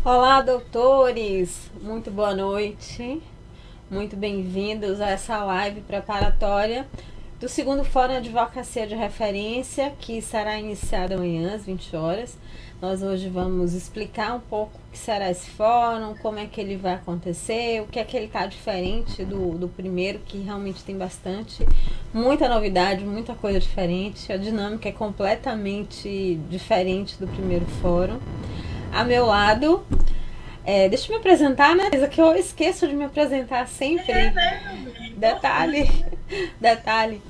Olá, doutores! Muito boa noite. Muito bem-vindos a essa live preparatória do segundo Fórum Advocacia de Referência, que será iniciado amanhã às 20 horas. Nós hoje vamos explicar um pouco o que será esse fórum, como é que ele vai acontecer, o que é que ele está diferente do primeiro, que realmente tem muita novidade, muita coisa diferente. A dinâmica é completamente diferente do primeiro fórum. A meu lado, deixa eu me apresentar, né? Que eu esqueço de me apresentar sempre. Detalhe, detalhe.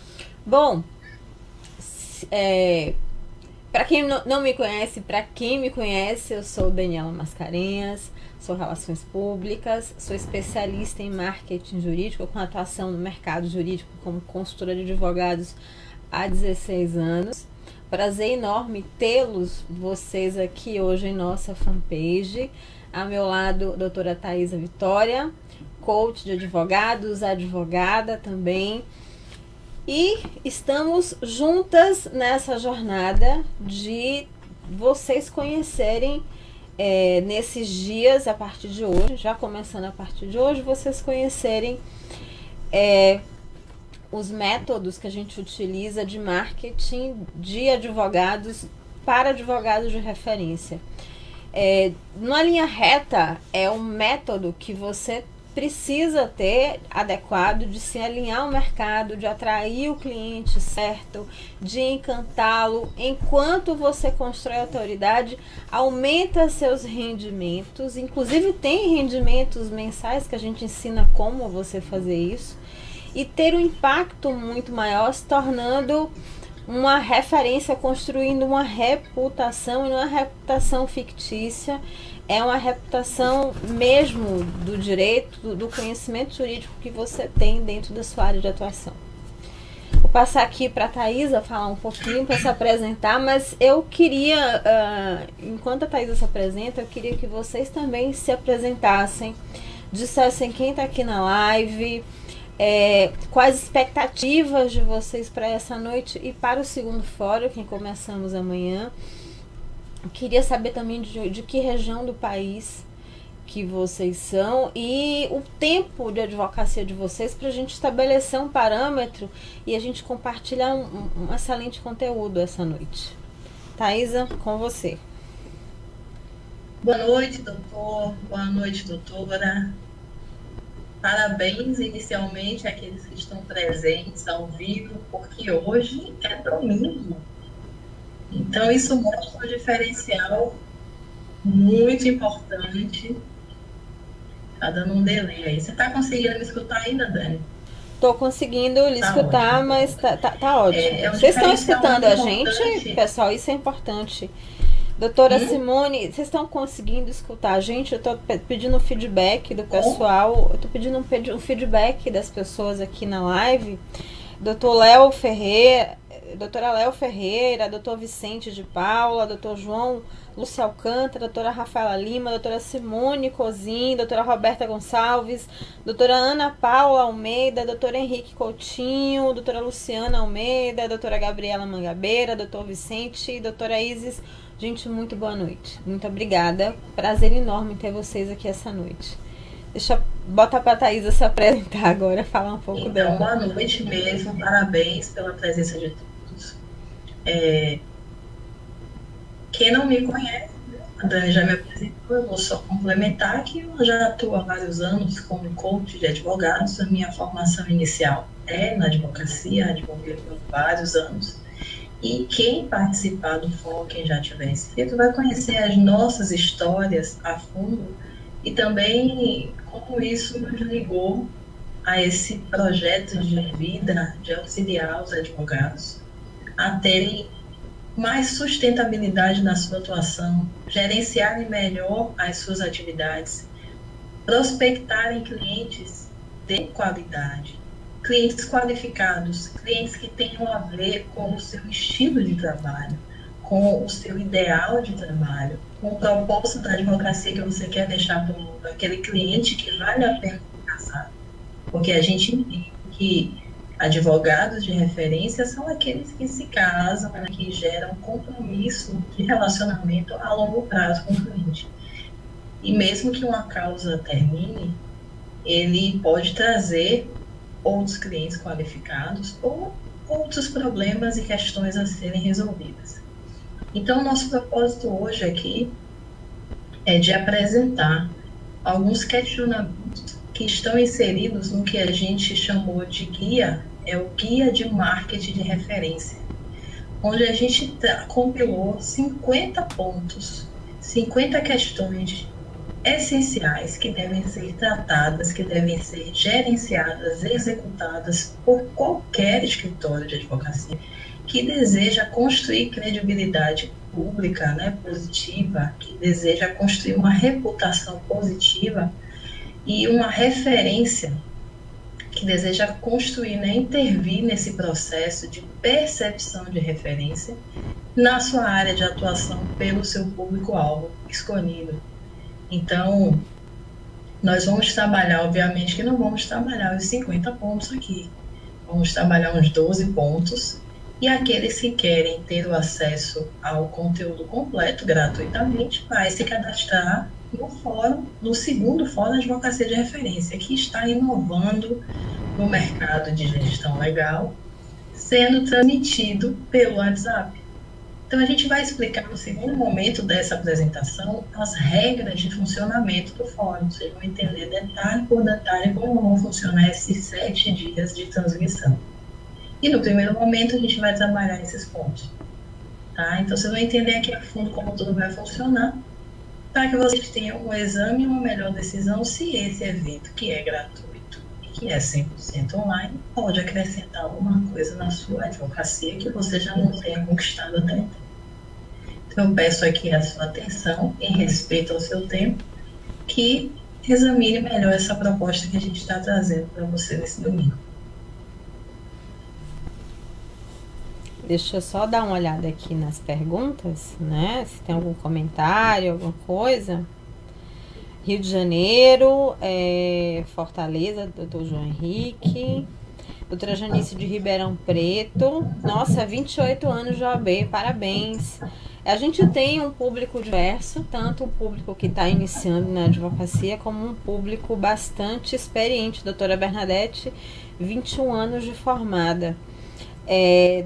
Bom, para quem não me conhece, para quem me conhece, eu sou Daniela Mascarenhas, sou Relações Públicas, sou especialista em marketing jurídico, com atuação no mercado jurídico como consultora de advogados há 16 anos. Prazer enorme tê-los, vocês aqui hoje em nossa fanpage. Ao meu lado, doutora Thaisa Vitória, coach de advogados, advogada também. E estamos juntas nessa jornada de vocês conhecerem nesses dias, a partir de hoje, já começando a partir de hoje, vocês conhecerem os métodos que a gente utiliza de marketing de advogados para advogados de referência. Numa linha reta, é um método que você precisa ter adequado de se alinhar ao mercado, de atrair o cliente certo, de encantá-lo. Enquanto você constrói autoridade, aumenta seus rendimentos. Inclusive tem rendimentos mensais que a gente ensina como você fazer isso. E ter um impacto muito maior, se tornando uma referência, construindo uma reputação, e não uma reputação fictícia, é uma reputação mesmo do direito, do conhecimento jurídico que você tem dentro da sua área de atuação. Vou passar aqui para a Thaisa falar um pouquinho, para se apresentar, mas eu queria, enquanto a Thaisa se apresenta, eu queria que vocês também se apresentassem, dissessem quem está aqui na live, quais expectativas de vocês para essa noite e para o segundo fórum, que começamos amanhã. Eu queria saber também de que região do país que vocês são e o tempo de advocacia de vocês, para a gente estabelecer um parâmetro e a gente compartilhar um excelente conteúdo essa noite. Thaisa, com você. Boa noite, doutor. Boa noite, doutora. Parabéns inicialmente àqueles que estão presentes ao vivo, porque hoje é domingo. Então, isso mostra um diferencial muito importante. Está dando um delay aí. Você está conseguindo me escutar ainda, Dani? Estou conseguindo lhe escutar, ótimo. Mas tá ótimo. Vocês estão escutando a gente, pessoal? Isso é importante. Doutora Simone, vocês estão conseguindo escutar a gente? Eu estou pedindo um feedback do pessoal. Eu estou pedindo um feedback das pessoas aqui na live. Doutora Léo Ferreira, doutor Vicente de Paula, doutor João Lúcio Alcântara, doutora Rafaela Lima, doutora Simone Cozin, doutora Roberta Gonçalves, doutora Ana Paula Almeida, doutor Henrique Coutinho, doutora Luciana Almeida, doutora Gabriela Mangabeira, doutor Vicente, doutora Isis. Gente, muito boa noite. Muito obrigada. Prazer enorme ter vocês aqui essa noite. Deixa eu botar para a Thaisa se apresentar agora, falar um pouco dela. Boa noite mesmo. Parabéns pela presença de todos. Quem não me conhece, a Dani já me apresentou, eu vou só complementar que eu já atuo há vários anos como coach de advogados. A minha formação inicial é na advocacia, advoguei por vários anos. E quem participar do fórum, quem já tiver inscrito, vai conhecer as nossas histórias a fundo e também como isso nos ligou a esse projeto de vida de auxiliar os advogados a terem mais sustentabilidade na sua atuação, gerenciarem melhor as suas atividades, prospectarem clientes de qualidade, clientes qualificados, clientes que tenham a ver com o seu estilo de trabalho, com o seu ideal de trabalho, com o propósito da advocacia que você quer deixar para o mundo, aquele cliente que vale a pena casar. Porque a gente entende que advogados de referência são aqueles que se casam, que geram compromisso de relacionamento a longo prazo com o cliente. E mesmo que uma causa termine, ele pode trazer outros clientes qualificados ou outros problemas e questões a serem resolvidas. Então, nosso propósito hoje aqui é de apresentar alguns questionamentos que estão inseridos no que a gente chamou de guia, é o Guia de Marketing de Referência, onde a gente compilou 50 pontos, 50 questões essenciais que devem ser tratadas, que devem ser gerenciadas, executadas por qualquer escritório de advocacia que deseja construir credibilidade pública, né, positiva, que deseja construir uma reputação positiva e uma referência, que deseja construir, né, intervir nesse processo de percepção de referência na sua área de atuação pelo seu público-alvo escolhido. Então, nós vamos trabalhar, obviamente que não vamos trabalhar os 50 pontos aqui, vamos trabalhar uns 12 pontos, e aqueles que querem ter o acesso ao conteúdo completo gratuitamente vai se cadastrar no fórum, no segundo Fórum de Advocacia de Referência, que está inovando no mercado de gestão legal, sendo transmitido pelo WhatsApp. Então, a gente vai explicar no segundo momento dessa apresentação as regras de funcionamento do fórum. Vocês vão entender detalhe por detalhe como vão funcionar esses 7 dias de transmissão. E no primeiro momento a gente vai trabalhar esses pontos. Tá? Então, vocês vão entender aqui a fundo como tudo vai funcionar, para que vocês tenham um exame e uma melhor decisão se esse evento, que é gratuito e que é 100% online, pode acrescentar alguma coisa na sua advocacia que você já não tenha conquistado até então. Então, eu peço aqui a sua atenção, em respeito ao seu tempo, que examine melhor essa proposta que a gente está trazendo para você nesse domingo. Deixa eu só dar uma olhada aqui nas perguntas, né? Se tem algum comentário, alguma coisa. Rio de Janeiro, Fortaleza, doutor João Henrique. Doutora Janice de Ribeirão Preto. Nossa, 28 anos de OAB, parabéns. A gente tem um público diverso, tanto o público que está iniciando na advocacia, como um público bastante experiente. Doutora Bernadette, 21 anos de formada.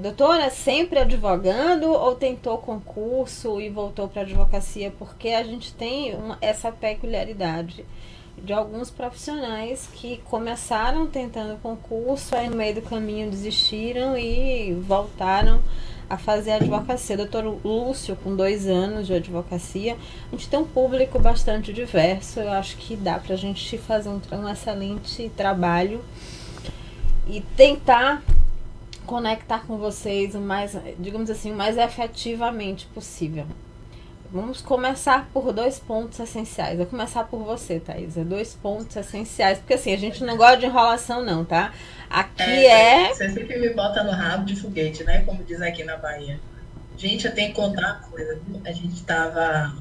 Doutora, sempre advogando ou tentou concurso e voltou para a advocacia? Porque a gente tem essa peculiaridade de alguns profissionais que começaram tentando concurso, aí no meio do caminho desistiram e voltaram a fazer advocacia. Doutor Lúcio, com 2 anos de advocacia, a gente tem um público bastante diverso. Eu acho que dá para a gente fazer um excelente trabalho e tentar conectar com vocês o mais, digamos assim, o mais efetivamente possível. Vamos começar por 2 pontos essenciais. Vou começar por você, Thaisa. 2 pontos essenciais, porque assim, a gente não gosta de enrolação não, tá? Aqui Você sempre me bota no rabo de foguete, né? Como diz aqui na Bahia. Gente, eu tenho que contar uma coisa. A gente tava há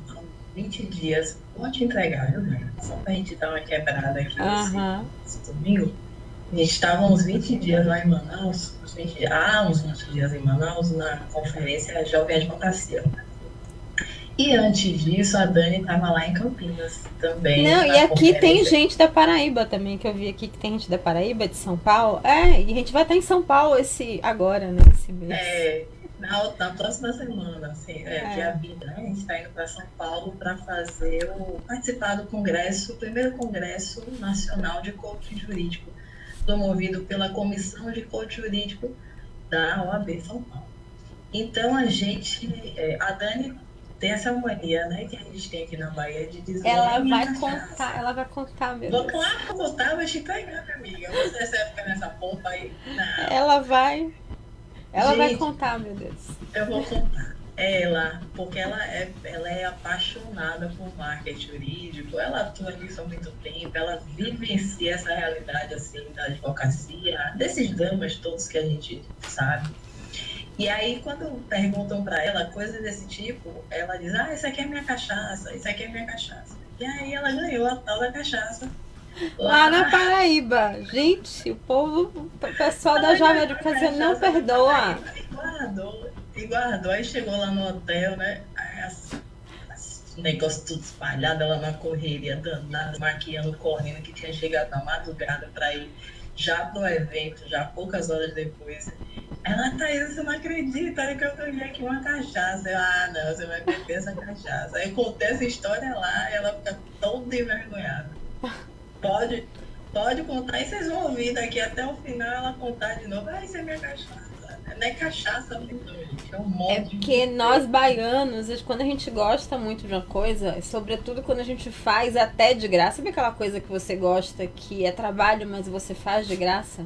20 dias, vou te entregar, viu, né? Só pra gente dar uma quebrada aqui nesse domingo. A gente estava uns 20 dias lá em Manaus, uns 20 dias em Manaus, na conferência Jovem Advocacia. E antes disso, a Dani estava lá em Campinas também. Não, e aqui tem gente da Paraíba também, que eu vi aqui que tem gente da Paraíba, de São Paulo. E a gente vai estar em São Paulo agora, né, esse mês. Na próxima semana, assim, dia 20, né, a gente está indo para São Paulo para participar do congresso, o primeiro congresso nacional de coaching jurídico, promovido pela Comissão de Coaching Jurídico da OAB São Paulo. Então, a Dani tem essa mania, né, que a gente tem aqui na Bahia de dizer... Ela vai contar, meu Deus. Claro que eu vou contar, mas te entregar, minha amiga. Você fica nessa pompa aí? Não. Ela vai contar, meu Deus. Eu vou contar. Porque ela é apaixonada por marketing jurídico, ela atua nisso há muito tempo, ela vivencia essa realidade assim da advocacia, desses dramas todos que a gente sabe. E aí, quando perguntam para ela coisas desse tipo, ela diz, isso aqui é minha cachaça, isso aqui é minha cachaça. E aí ela ganhou a tal da cachaça. Lá na Paraíba. Gente, o pessoal da Jovem Advocacia não perdoa. E guardou. Aí chegou lá no hotel, né? Aí negócio tudo espalhado, ela na correria danada, maquiando, correndo, que tinha chegado na madrugada para ir já pro evento, já poucas horas depois. Ela, Thaís, você não acredita, olha que eu ganhei aqui uma cachaça. Não, você vai beber essa cachaça. Aí contei essa história lá e ela fica toda envergonhada. Pode, pode contar, e vocês vão ouvir daqui até o final ela contar de novo. Isso é minha cachaça. Não é cachaça, não, gente. É um É monte porque de nós baianos, quando a gente gosta muito de uma coisa, sobretudo quando a gente faz até de graça, sabe aquela coisa que você gosta, que é trabalho, mas você faz de graça?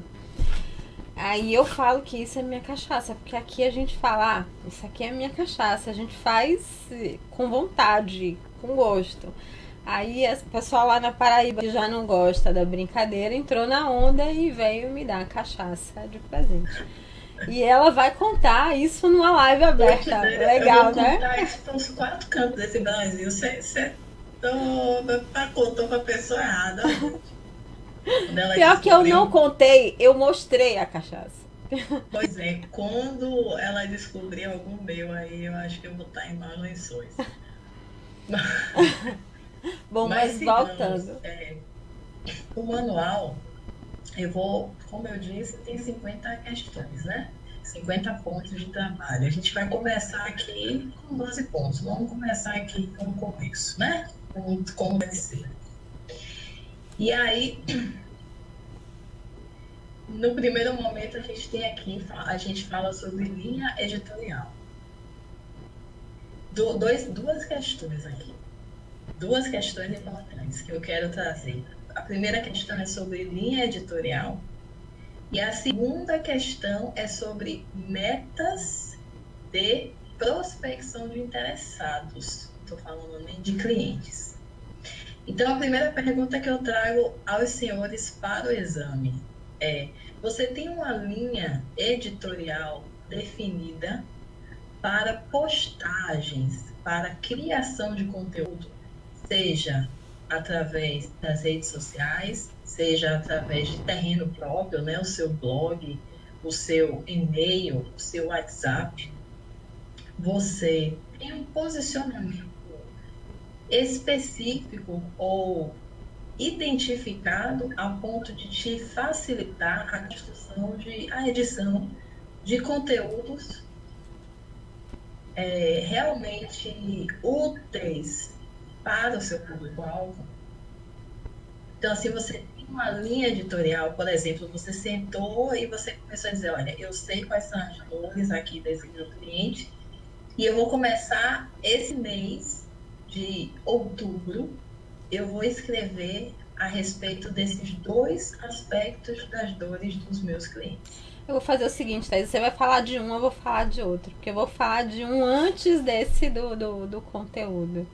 Aí eu falo que isso é minha cachaça, porque aqui a gente fala, isso aqui é minha cachaça, a gente faz com vontade, com gosto. Aí o pessoal lá na Paraíba que já não gosta da brincadeira entrou na onda e veio me dar a cachaça de presente. E ela vai contar isso numa live aberta. Legal, eu vou né? contar isso para os 4 cantos desse Brasil. Você contou para a pessoa errada. Pior que eu não contei, eu mostrei a cachaça. Pois é, quando ela descobrir algum meu aí, eu acho que eu vou estar em maus lençóis. Bom, Mas mas sigamos. voltando. O manual, eu vou, como eu disse, tem 50 questões, né? 50 pontos de trabalho. A gente vai começar aqui com 12 pontos. Vamos começar aqui com o começo, né? Como deve ser. E aí, no primeiro momento, a gente tem aqui, a gente fala sobre linha editorial. Duas questões aqui. Duas questões importantes que eu quero trazer. A primeira questão é sobre linha editorial e a segunda questão é sobre metas de prospecção de interessados. Estou falando nem de clientes. Então, a primeira pergunta que eu trago aos senhores para o exame é: você tem uma linha editorial definida para postagens, para criação de conteúdo, seja através das redes sociais, seja através de terreno próprio, né, o seu blog, o seu e-mail, o seu WhatsApp? Você tem um posicionamento específico ou identificado a ponto de te facilitar a construção a edição de conteúdos realmente úteis para o seu público-alvo? Então, assim, você tem uma linha editorial, por exemplo, você sentou e você começou a dizer: olha, eu sei quais são as dores aqui desse meu cliente e eu vou começar esse mês de outubro, eu vou escrever a respeito desses dois aspectos das dores dos meus clientes. Eu vou fazer o seguinte, Thaís, você vai falar de um, eu vou falar de outro. Porque eu vou falar de um antes desse do conteúdo.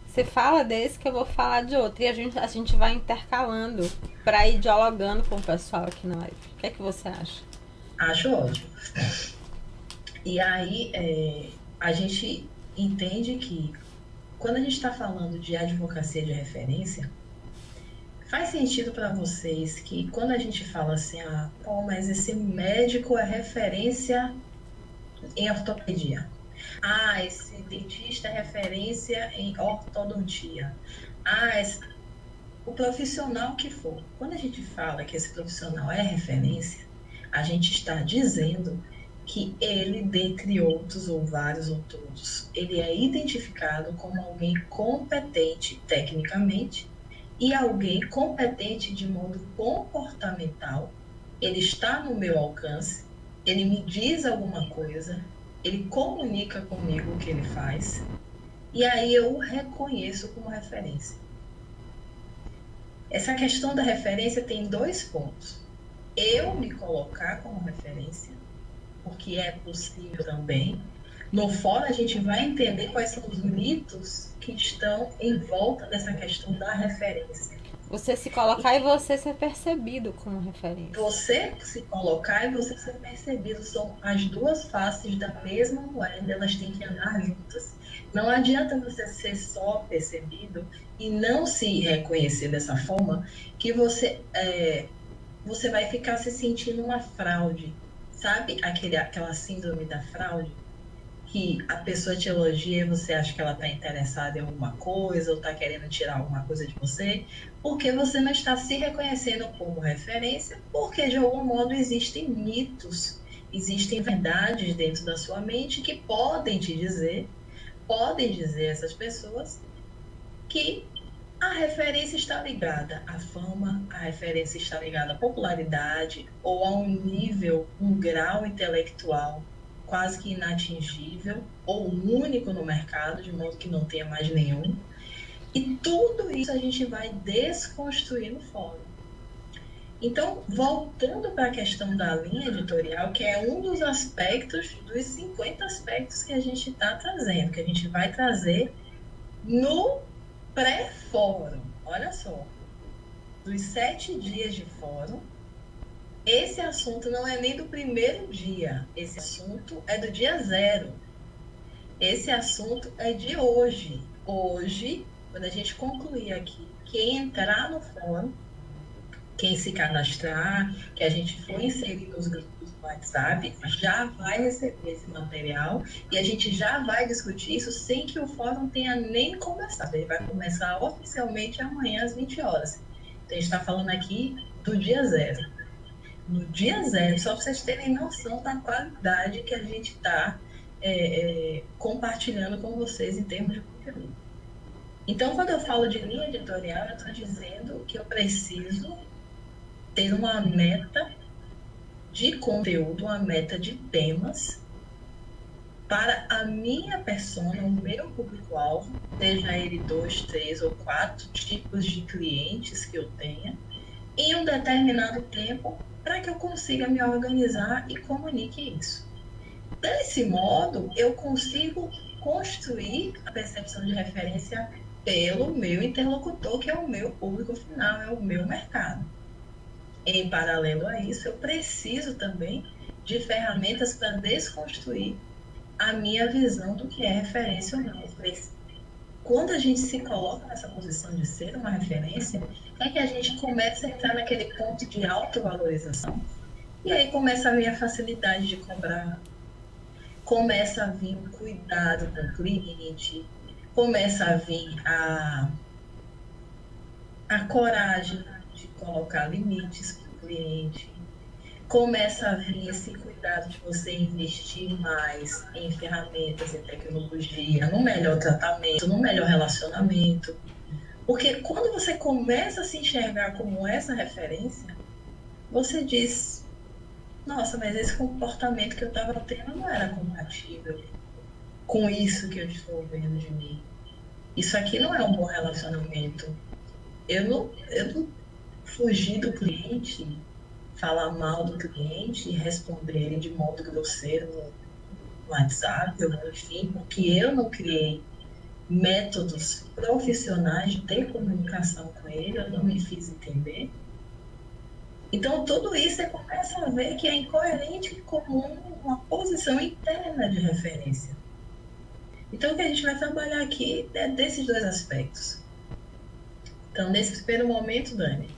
Você fala desse que eu vou falar de outro. E a gente vai intercalando para ir dialogando com o pessoal aqui na live. O que é que você acha? Acho ótimo. E aí, a gente entende que quando a gente está falando de advocacia de referência, faz sentido para vocês que quando a gente fala assim, mas esse médico é referência em ortopedia. Esse dentista é referência em ortodontia. O profissional que for. Quando a gente fala que esse profissional é referência, a gente está dizendo que ele, dentre outros, ou vários ou todos, ele é identificado como alguém competente tecnicamente e alguém competente de modo comportamental. Ele está no meu alcance, ele me diz alguma coisa, ele comunica comigo o que ele faz, e aí eu o reconheço como referência. Essa questão da referência tem 2 pontos. Eu me colocar como referência, porque é possível também. No fórum a gente vai entender quais são os mitos que estão em volta dessa questão da referência. Você se colocar e você ser percebido como referência. Você se colocar e você ser percebido são as duas faces da mesma moeda, elas têm que andar juntas. Não adianta você ser só percebido e não se reconhecer dessa forma, que você vai ficar se sentindo uma fraude. Sabe aquela síndrome da fraude? que a pessoa te elogia e você acha que ela está interessada em alguma coisa ou está querendo tirar alguma coisa de você, porque você não está se reconhecendo como referência, porque de algum modo existem mitos, existem verdades dentro da sua mente que podem dizer a essas pessoas que a referência está ligada à fama, a referência está ligada à popularidade ou a um nível, um grau intelectual quase que inatingível ou único no mercado, de modo que não tenha mais nenhum. E tudo isso a gente vai desconstruir no fórum. Então, voltando para a questão da linha editorial, que é um dos aspectos, dos 50 aspectos que a gente está trazendo, que a gente vai trazer no pré-fórum. Olha só, dos 7 dias de fórum, esse assunto não é nem do primeiro dia, esse assunto é do dia 0. Esse assunto é de hoje. Hoje, quando a gente concluir aqui, quem entrar no fórum, quem se cadastrar, que a gente for inserir nos grupos do WhatsApp, já vai receber esse material e a gente já vai discutir isso sem que o fórum tenha nem começado. Ele vai começar oficialmente amanhã às 20 horas. Então, a gente está falando aqui do dia 0. No dia 0, só para vocês terem noção da qualidade que a gente está compartilhando com vocês em termos de conteúdo. Então, quando eu falo de linha editorial, eu estou dizendo que eu preciso ter uma meta de conteúdo, uma meta de temas para a minha persona, o meu público-alvo, seja ele 2, 3 ou 4 tipos de clientes que eu tenha, em um determinado tempo, para que eu consiga me organizar e comunique isso. Desse modo, eu consigo construir a percepção de referência pelo meu interlocutor, que é o meu público final, é o meu mercado. Em paralelo a isso, eu preciso também de ferramentas para desconstruir a minha visão do que é referência ou não. Quando a gente se coloca nessa posição de ser uma referência, é que a gente começa a entrar naquele ponto de autovalorização. E aí começa a vir a facilidade de cobrar, começa a vir o cuidado com o cliente, começa a vir a coragem de colocar limites para o cliente, começa a vir esse cuidado de você investir mais em ferramentas, em tecnologia, no melhor tratamento, no melhor relacionamento. Porque quando você começa a se enxergar como essa referência, você diz, nossa, mas esse comportamento que eu estava tendo não era compatível com isso que eu estou vendo de mim. Isso aqui não é um bom relacionamento. Eu não fugir do cliente, falar mal do cliente, responder ele de modo grosseiro no WhatsApp, ou enfim, porque eu não criei métodos profissionais de comunicação com ele, eu não me fiz entender. Então, tudo isso você começa a ver que é incoerente com uma posição interna de referência. Então, o que a gente vai trabalhar aqui é desses 2 aspectos. Então, nesse primeiro momento, Dani,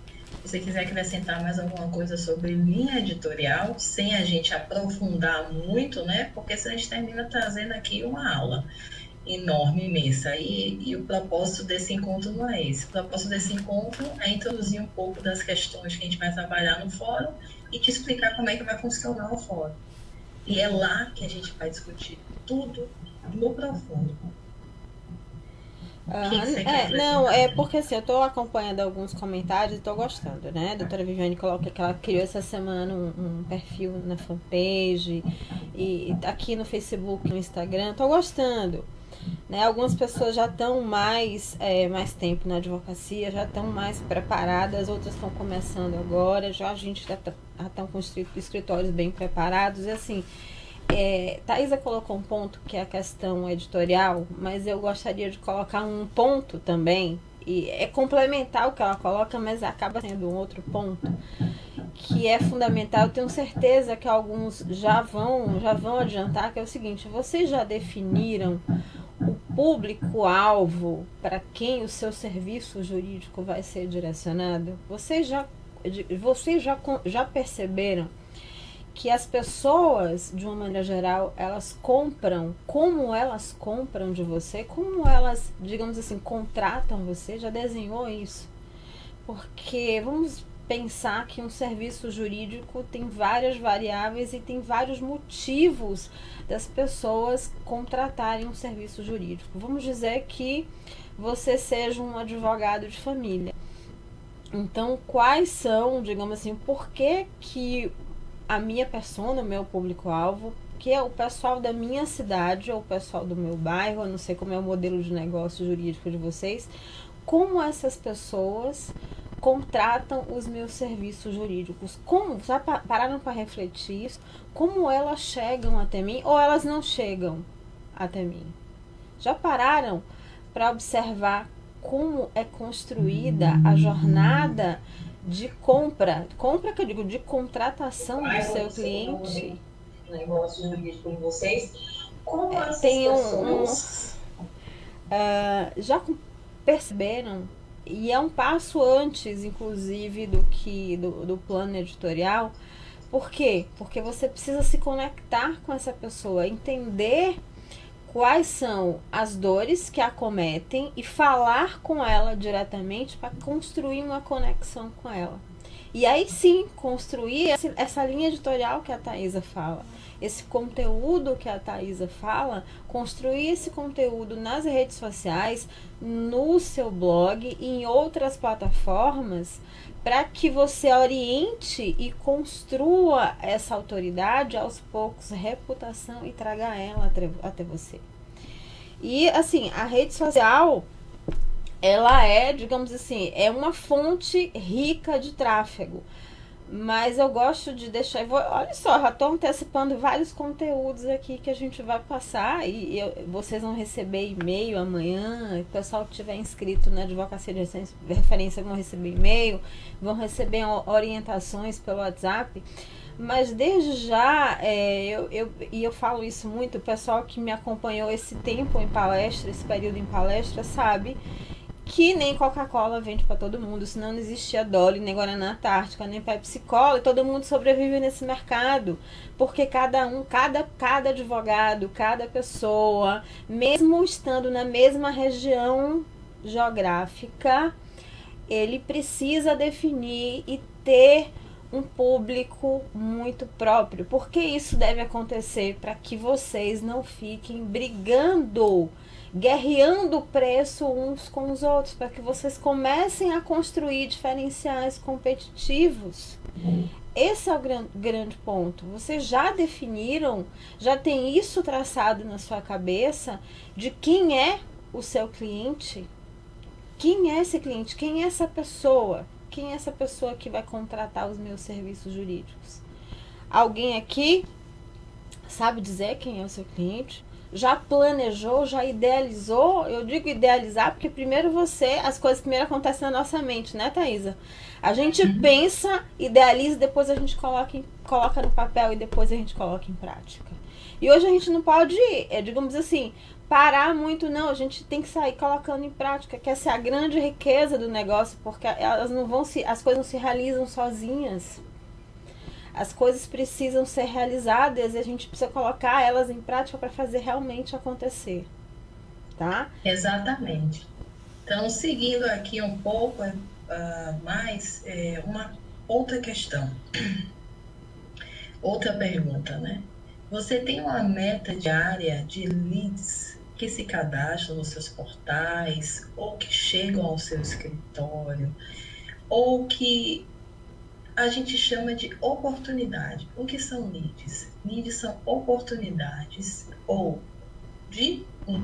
se você quiser acrescentar mais alguma coisa sobre linha editorial, sem a gente aprofundar muito, né? Porque senão a gente termina trazendo aqui uma aula enorme, imensa. E o propósito desse encontro não é esse. O propósito desse encontro é introduzir um pouco das questões que a gente vai trabalhar no fórum e te explicar como é que vai funcionar o fórum. E é lá que a gente vai discutir tudo no profundo. Não, é porque assim, eu tô acompanhando alguns comentários e tô gostando, né? A doutora Viviane coloca que ela criou essa semana um perfil na fanpage e aqui no Facebook, no Instagram, tô gostando. Né? Algumas pessoas já estão mais tempo na advocacia, já estão mais preparadas, outras estão começando agora, a gente já estão com escritórios bem preparados, e assim, Thaisa colocou um ponto que é a questão editorial, mas eu gostaria de colocar um ponto também, e é complementar o que ela coloca, mas acaba sendo um outro ponto, que é fundamental. Eu tenho certeza que alguns já vão adiantar, que é o seguinte: vocês já definiram o público-alvo para quem o seu serviço jurídico vai ser direcionado? Vocês já perceberam que as pessoas, de uma maneira geral, elas compram, como elas compram de você, como elas, digamos assim, contratam você, já desenhou isso? Porque vamos pensar que um serviço jurídico tem várias variáveis e tem vários motivos das pessoas contratarem um serviço jurídico. Vamos dizer que você seja um advogado de família. Então, quais são, digamos assim, por que a minha persona, o meu público-alvo, que é o pessoal da minha cidade ou o pessoal do meu bairro, eu não sei como é o modelo de negócio jurídico de vocês, como essas pessoas contratam os meus serviços jurídicos? Como? Já pararam para refletir isso? Como elas chegam até mim ou elas não chegam até mim? Já pararam para observar como é construída a jornada de compra que eu digo, de contratação do seu cliente? Negócio jurídico de vocês, como essas Tem pessoas... já perceberam, e é um passo antes, inclusive, do plano editorial. Por quê? Porque você precisa se conectar com essa pessoa, entender quais são as dores que acometem e falar com ela diretamente para construir uma conexão com ela. E aí sim, construir essa linha editorial que a Thaisa fala, esse conteúdo que a Thaisa fala, construir esse conteúdo nas redes sociais, no seu blog e em outras plataformas, para que você oriente e construa essa autoridade aos poucos, reputação, e traga ela até você. E assim, a rede social, ela é, digamos assim, é uma fonte rica de tráfego. Mas eu gosto de deixar. Olha só, já estou antecipando vários conteúdos aqui que a gente vai passar. E vocês vão receber e-mail amanhã. O pessoal que estiver inscrito na Advocacia de Referência vão receber e-mail, vão receber orientações pelo WhatsApp. Mas desde já, eu falo isso muito, o pessoal que me acompanhou esse tempo em palestra, esse período em palestra, sabe que nem Coca-Cola vende para todo mundo, senão não existia Dolly, nem Guaraná Antártica, nem Pepsi Cola, e todo mundo sobrevive nesse mercado, porque cada advogado, cada pessoa, mesmo estando na mesma região geográfica, ele precisa definir e ter um público muito próprio. Por que isso deve acontecer? Para que vocês não fiquem brigando, guerreando o preço uns com os outros, para que vocês comecem a construir diferenciais competitivos. Esse é o grande ponto. Vocês já definiram, já tem isso traçado na sua cabeça de quem é o seu cliente? Quem é esse cliente? Quem é essa pessoa? Quem é essa pessoa que vai contratar os meus serviços jurídicos? Alguém aqui sabe dizer quem é o seu cliente? Já planejou, já idealizou? Eu digo idealizar porque primeiro as coisas primeiro acontecem na nossa mente, né, Thaisa? A gente pensa, idealiza, depois a gente coloca no papel e depois a gente coloca em prática. E hoje a gente não pode, digamos assim, parar muito, não. A gente tem que sair colocando em prática, que essa é a grande riqueza do negócio, porque as coisas não se realizam sozinhas. As coisas precisam ser realizadas e a gente precisa colocar elas em prática para fazer realmente acontecer, tá? Exatamente. Então, seguindo aqui um pouco mais, uma outra questão, outra pergunta, né? Você tem uma meta diária de leads que se cadastram nos seus portais, ou que chegam ao seu escritório, ou que a gente chama de oportunidade. O que são leads? Leads são oportunidades ou de um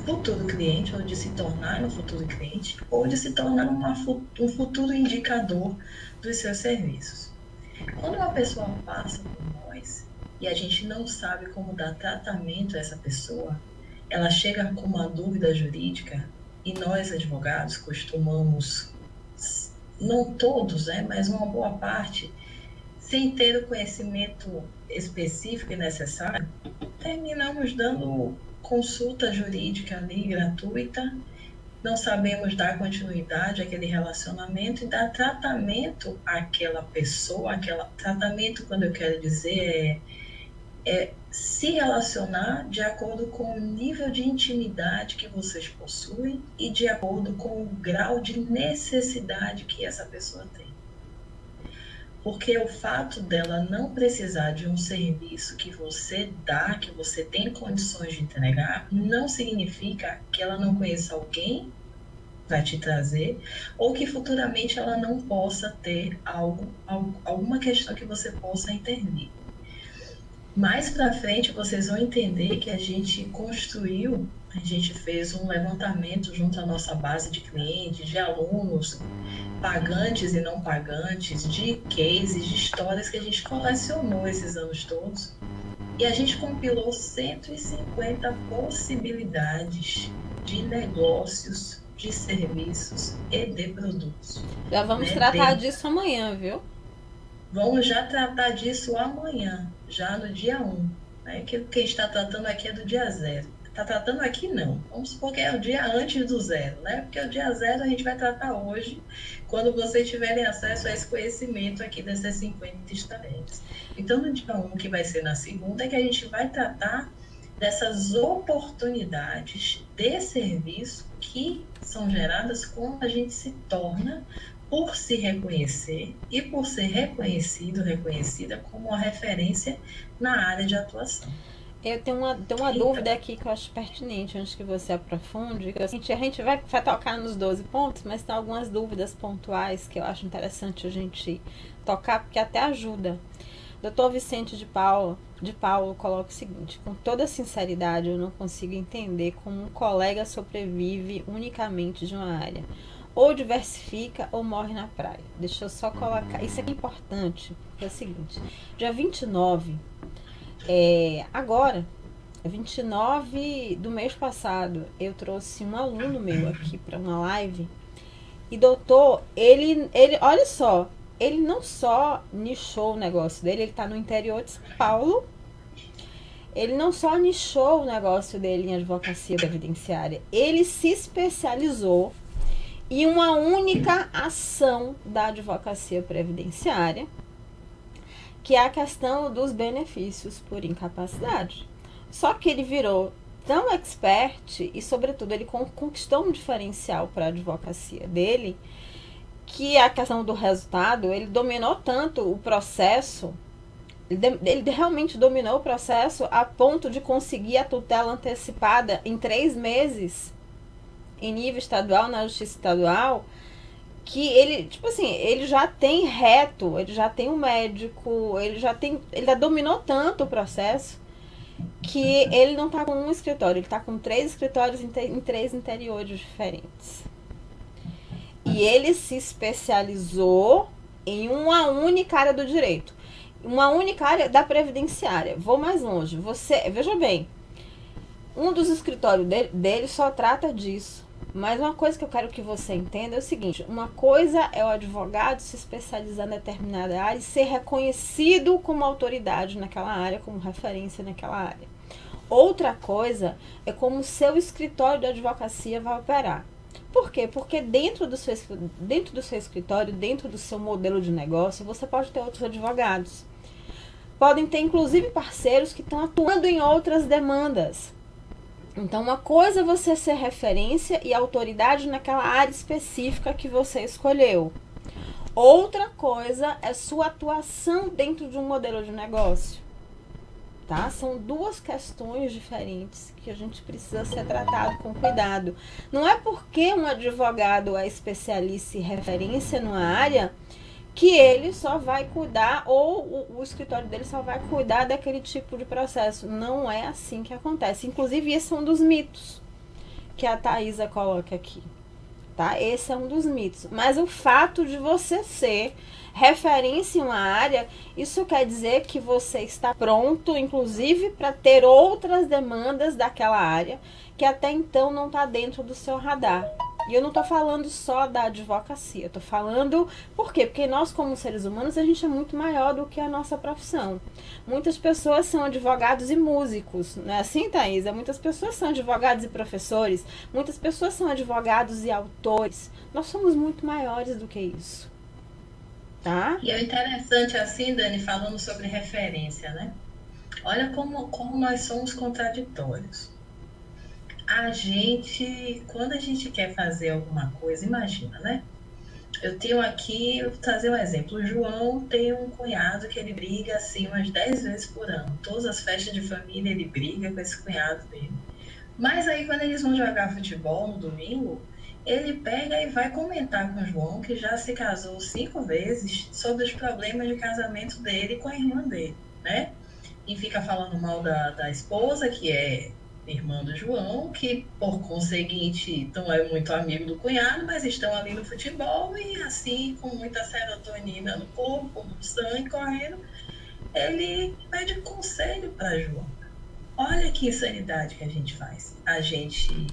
futuro cliente, ou de se tornar um futuro cliente, ou de se tornar um futuro indicador dos seus serviços. Quando uma pessoa passa por nós e a gente não sabe como dar tratamento a essa pessoa, ela chega com uma dúvida jurídica e nós, advogados, costumamos, não todos, mas uma boa parte, sem ter o conhecimento específico e necessário, terminamos dando consulta jurídica ali gratuita não sabemos dar continuidade àquele relacionamento e dar tratamento àquela pessoa, tratamento, quando eu quero dizer, é se relacionar de acordo com o nível de intimidade que vocês possuem e de acordo com o grau de necessidade que essa pessoa tem. Porque o fato dela não precisar de um serviço que você dá, que você tem condições de entregar, não significa que ela não conheça alguém para te trazer, ou que futuramente ela não possa ter alguma questão que você possa intervir. Mais para frente vocês vão entender que a gente fez um levantamento junto à nossa base de clientes, de alunos, pagantes e não pagantes, de cases, de histórias que a gente colecionou esses anos todos. E a gente compilou 150 possibilidades de negócios, de serviços e de produtos. Já vamos tratar disso amanhã, viu? Vamos já tratar disso amanhã, já no dia 1. Né? Que o que a gente está tratando aqui é do dia 0. Está tratando aqui não. Vamos supor que é o dia antes do 0, né? Porque o dia 0 a gente vai tratar hoje, quando vocês tiverem acesso a esse conhecimento aqui dessas 50 estratégias. Então, no dia 1, que vai ser na segunda, é que a gente vai tratar dessas oportunidades de serviço que são geradas quando a gente se torna, por se reconhecer e por ser reconhecido, reconhecida como uma referência na área de atuação. Eu tenho uma dúvida aqui que eu acho pertinente, antes que você aprofunde. A gente vai tocar nos 12 pontos, mas tem algumas dúvidas pontuais que eu acho interessante a gente tocar, porque até ajuda. Dr. Vicente de Paulo coloca o seguinte: com toda sinceridade, eu não consigo entender como um colega sobrevive unicamente de uma área. Ou diversifica ou morre na praia. Deixa eu só colocar. Isso aqui é importante. É o seguinte: dia 29, agora, 29 do mês passado, eu trouxe um aluno meu aqui para uma live. E doutor, ele, olha só, ele não só nichou o negócio dele, ele está no interior de São Paulo. Ele não só nichou o negócio dele em advocacia previdenciária, ele se especializou em uma única ação da advocacia previdenciária, que é a questão dos benefícios por incapacidade. Só que ele virou tão expert e, sobretudo, ele conquistou um diferencial para a advocacia dele, que a questão do resultado, ele dominou tanto o processo, ele realmente dominou o processo a ponto de conseguir a tutela antecipada em 3 meses, em nível estadual, na justiça estadual, que ele, tipo assim, ele já tem reto, ele já tem um médico, ele já dominou tanto o processo que ele não está com um escritório, ele está com 3 escritórios em 3 interiores diferentes. E ele se especializou em uma única área do direito, uma única área da previdenciária. Vou mais longe, veja bem, um dos escritórios dele só trata disso. Mas uma coisa que eu quero que você entenda é o seguinte: uma coisa é o advogado se especializar em determinada área e ser reconhecido como autoridade naquela área, como referência naquela área. Outra coisa é como o seu escritório de advocacia vai operar. Por quê? Porque dentro do seu escritório, dentro do seu modelo de negócio, você pode ter outros advogados. Podem ter, inclusive, parceiros que estão atuando em outras demandas. Então, uma coisa é você ser referência e autoridade naquela área específica que você escolheu. Outra coisa é sua atuação dentro de um modelo de negócio. Tá? São 2 questões diferentes que a gente precisa ser tratado com cuidado. Não é porque um advogado é especialista e referência numa área que ele só vai cuidar, ou o escritório dele só vai cuidar daquele tipo de processo. Não é assim que acontece. Inclusive, esse é um dos mitos que a Thaisa coloca aqui. Tá? Esse é um dos mitos. Mas o fato de você ser referência em uma área, isso quer dizer que você está pronto, inclusive, para ter outras demandas daquela área que até então não está dentro do seu radar. E eu não tô falando só da advocacia, eu tô falando... Por quê? Porque nós, como seres humanos, a gente é muito maior do que a nossa profissão. Muitas pessoas são advogados e músicos, não é assim, Thaisa? Muitas pessoas são advogados e professores, muitas pessoas são advogados e autores. Nós somos muito maiores do que isso, tá? E é interessante assim, Dani, falando sobre referência, né? Olha como nós somos contraditórios. A gente, quando a gente quer fazer alguma coisa, imagina, né? Eu tenho aqui, eu vou trazer um exemplo. O João tem um cunhado que ele briga assim umas 10 vezes por ano. Todas as festas de família ele briga com esse cunhado dele. Mas aí quando eles vão jogar futebol no domingo, ele pega e vai comentar com o João, que já se casou 5 vezes, sobre os problemas de casamento dele com a irmã dele, né? E fica falando mal da esposa, que é irmã do João, que por conseguinte não é muito amigo do cunhado, mas estão ali no futebol e assim, com muita serotonina no corpo, no sangue correndo, ele pede conselho para João. Olha que insanidade que a gente faz. A gente,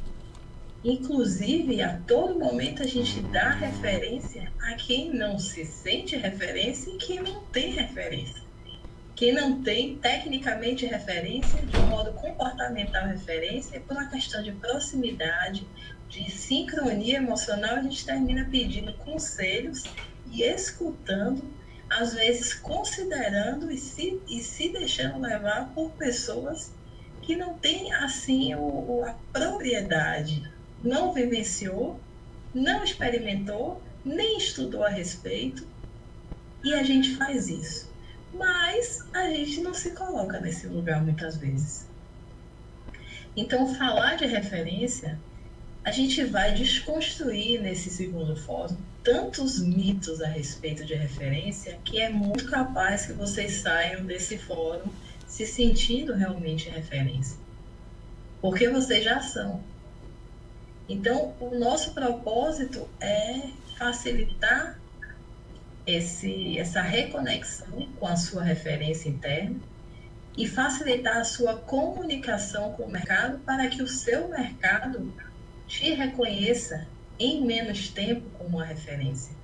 inclusive, a todo momento a gente dá referência a quem não se sente referência e quem não tem referência. Quem não tem tecnicamente referência, de um modo comportamental referência, e por uma questão de proximidade, de sincronia emocional, a gente termina pedindo conselhos e escutando, às vezes considerando e se deixando levar por pessoas que não têm assim a propriedade, não vivenciou, não experimentou, nem estudou a respeito, e a gente faz isso. Mas a gente não se coloca nesse lugar muitas vezes. Então, falar de referência, a gente vai desconstruir nesse segundo fórum tantos mitos a respeito de referência que é muito capaz que vocês saiam desse fórum se sentindo realmente referência. Porque vocês já são. Então, o nosso propósito é facilitar essa reconexão com a sua referência interna e facilitar a sua comunicação com o mercado para que o seu mercado te reconheça em menos tempo como uma referência.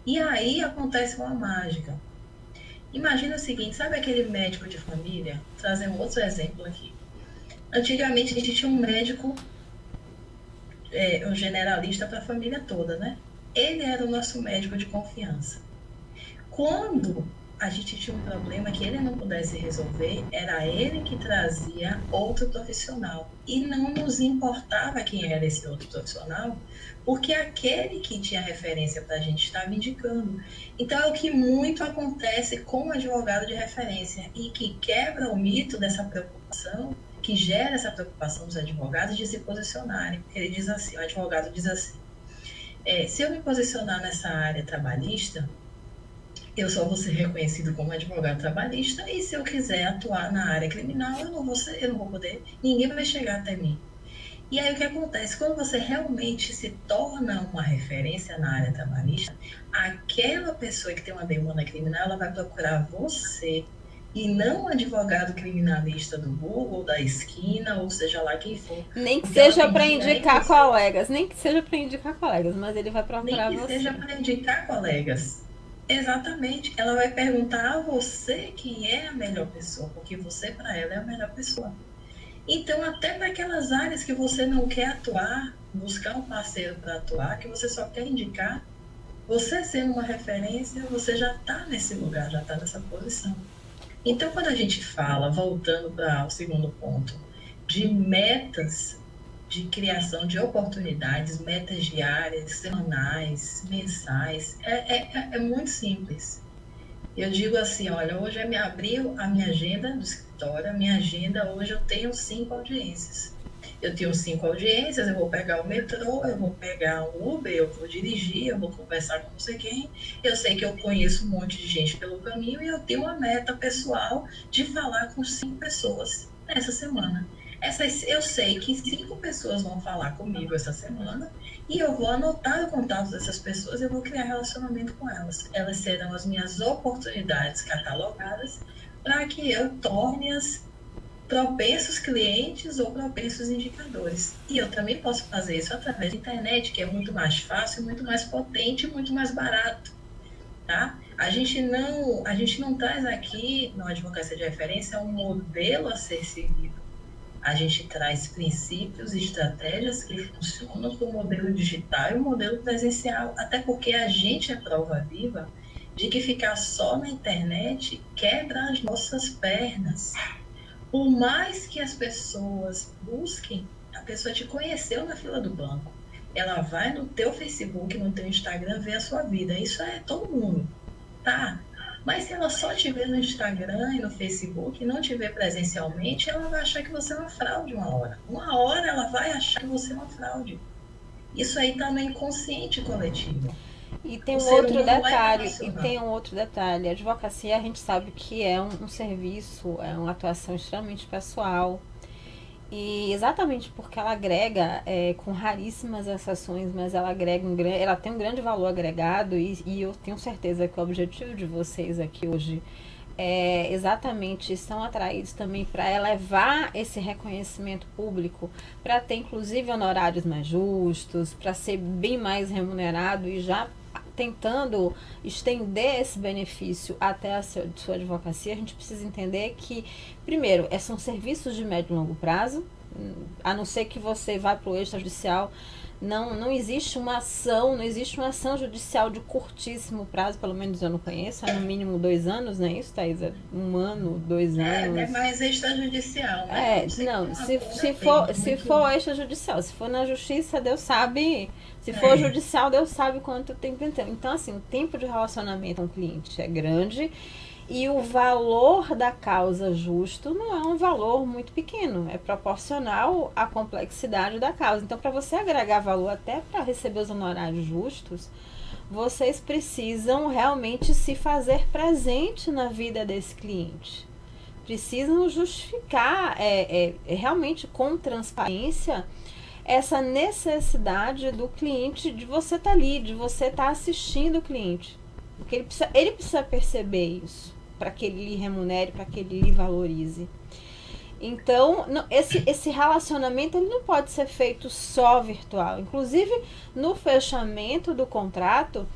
E aí acontece uma mágica. Imagina o seguinte, sabe aquele médico de família? Vou trazer um outro exemplo aqui. Antigamente a gente tinha um médico, um generalista para a família toda, né? Ele era o nosso médico de confiança. Quando a gente tinha um problema que ele não pudesse resolver, era ele que trazia outro profissional. E não nos importava quem era esse outro profissional, porque aquele que tinha referência para a gente estava indicando. Então, é o que muito acontece com o advogado de referência e que quebra o mito dessa preocupação, que gera essa preocupação dos advogados de se posicionarem. Ele diz assim, o advogado diz assim, se eu me posicionar nessa área trabalhista, eu só vou ser reconhecido como advogado trabalhista e se eu quiser atuar na área criminal, eu não vou poder, ninguém vai chegar até mim. E aí o que acontece? Quando você realmente se torna uma referência na área trabalhista, aquela pessoa que tem uma demanda criminal, ela vai procurar você e não um advogado criminalista do Google, da esquina, ou seja lá quem for. Nem que seja para indicar colegas, mas ele vai procurar você. Nem que seja para indicar colegas. Exatamente. Ela vai perguntar a você quem é a melhor pessoa, porque você para ela é a melhor pessoa. Então, até para aquelas áreas que você não quer atuar, buscar um parceiro para atuar, que você só quer indicar, você sendo uma referência, você já está nesse lugar, já está nessa posição. Então, quando a gente fala, voltando para o segundo ponto, de metas de criação de oportunidades, metas diárias, semanais, mensais, é muito simples. Eu digo assim, olha, hoje me abriu a minha agenda do escritório, a minha agenda, hoje eu tenho 5 audiências. Eu tenho 5 audiências, eu vou pegar o metrô, eu vou pegar o Uber, eu vou dirigir, eu vou conversar com não sei quem. Eu sei que eu conheço um monte de gente pelo caminho e eu tenho uma meta pessoal de falar com 5 pessoas nessa semana. Eu sei que 5 pessoas vão falar comigo essa semana e eu vou anotar o contato dessas pessoas e eu vou criar relacionamento com elas. Elas serão as minhas oportunidades catalogadas para que eu torne-as propensos clientes ou propensos indicadores. E eu também posso fazer isso através da internet, que é muito mais fácil, muito mais potente e muito mais barato, tá? A gente não traz aqui, na advocacia de referência, um modelo a ser seguido. A gente traz princípios e estratégias que funcionam para o modelo digital e o modelo presencial, até porque a gente é prova viva de que ficar só na internet quebra as nossas pernas. Por mais que as pessoas busquem, a pessoa te conheceu na fila do banco. Ela vai no teu Facebook, no teu Instagram, ver a sua vida. Isso é todo mundo, tá? Mas se ela só te vê no Instagram e no Facebook e não te vê presencialmente, ela vai achar que você é uma fraude uma hora. Uma hora ela vai achar que você é uma fraude. Isso aí está no inconsciente coletivo. E tem O um ser outro humano é detalhe, racional. A advocacia a gente sabe que é um serviço, é uma atuação extremamente pessoal. E exatamente porque ela agrega, com raríssimas exceções, mas ela agrega ela tem um grande valor agregado e eu tenho certeza que o objetivo de vocês aqui hoje exatamente estão atraídos também para elevar esse reconhecimento público, para ter inclusive honorários mais justos, para ser bem mais remunerado e já tentando estender esse benefício até a sua advocacia. A gente precisa entender que, primeiro, são serviços de médio e longo prazo, a não ser que você vá para o extrajudicial. Não existe uma ação, não existe uma ação judicial de curtíssimo prazo, pelo menos eu não conheço, é no mínimo 2 anos, não é isso, Thaisa? 1 ano, 2 anos. É mais extrajudicial, né? Não sei Não, como a se, cor se for, depende se muito. for extrajudicial, se for na justiça, Deus sabe. Se for É, judicial, Deus sabe quanto tempo tem. Então, assim, o tempo de relacionamento com o cliente é grande e o valor da causa justo não é um valor muito pequeno, é proporcional à complexidade da causa. Então, para você agregar valor até para receber os honorários justos, vocês precisam realmente se fazer presente na vida desse cliente. Precisam justificar realmente com transparência essa necessidade do cliente de você estar ali, de você estar assistindo o cliente. Porque ele precisa perceber isso para que ele lhe remunere, para que ele lhe valorize. Então, esse relacionamento ele não pode ser feito só virtual. Inclusive, no fechamento do contrato,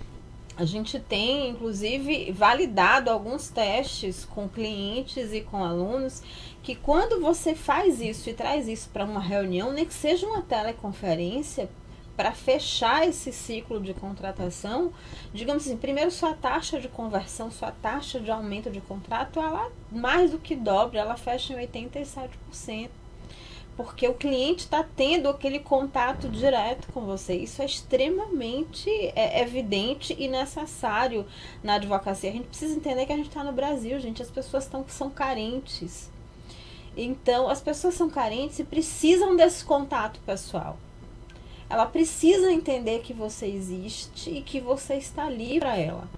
a gente tem, inclusive, validado alguns testes com clientes e com alunos que quando você faz isso e traz isso para uma reunião, nem que seja uma teleconferência, para fechar esse ciclo de contratação, digamos assim, primeiro sua taxa de conversão, sua taxa de aumento de contrato, ela mais do que dobra, ela fecha em 87%. Porque o cliente está tendo aquele contato direto com você. Isso é extremamente evidente e necessário na advocacia. A gente precisa entender que a gente está no Brasil, gente. As pessoas são carentes. Então, as pessoas são carentes e precisam desse contato pessoal. Ela precisa entender que você existe e que você está ali para ela.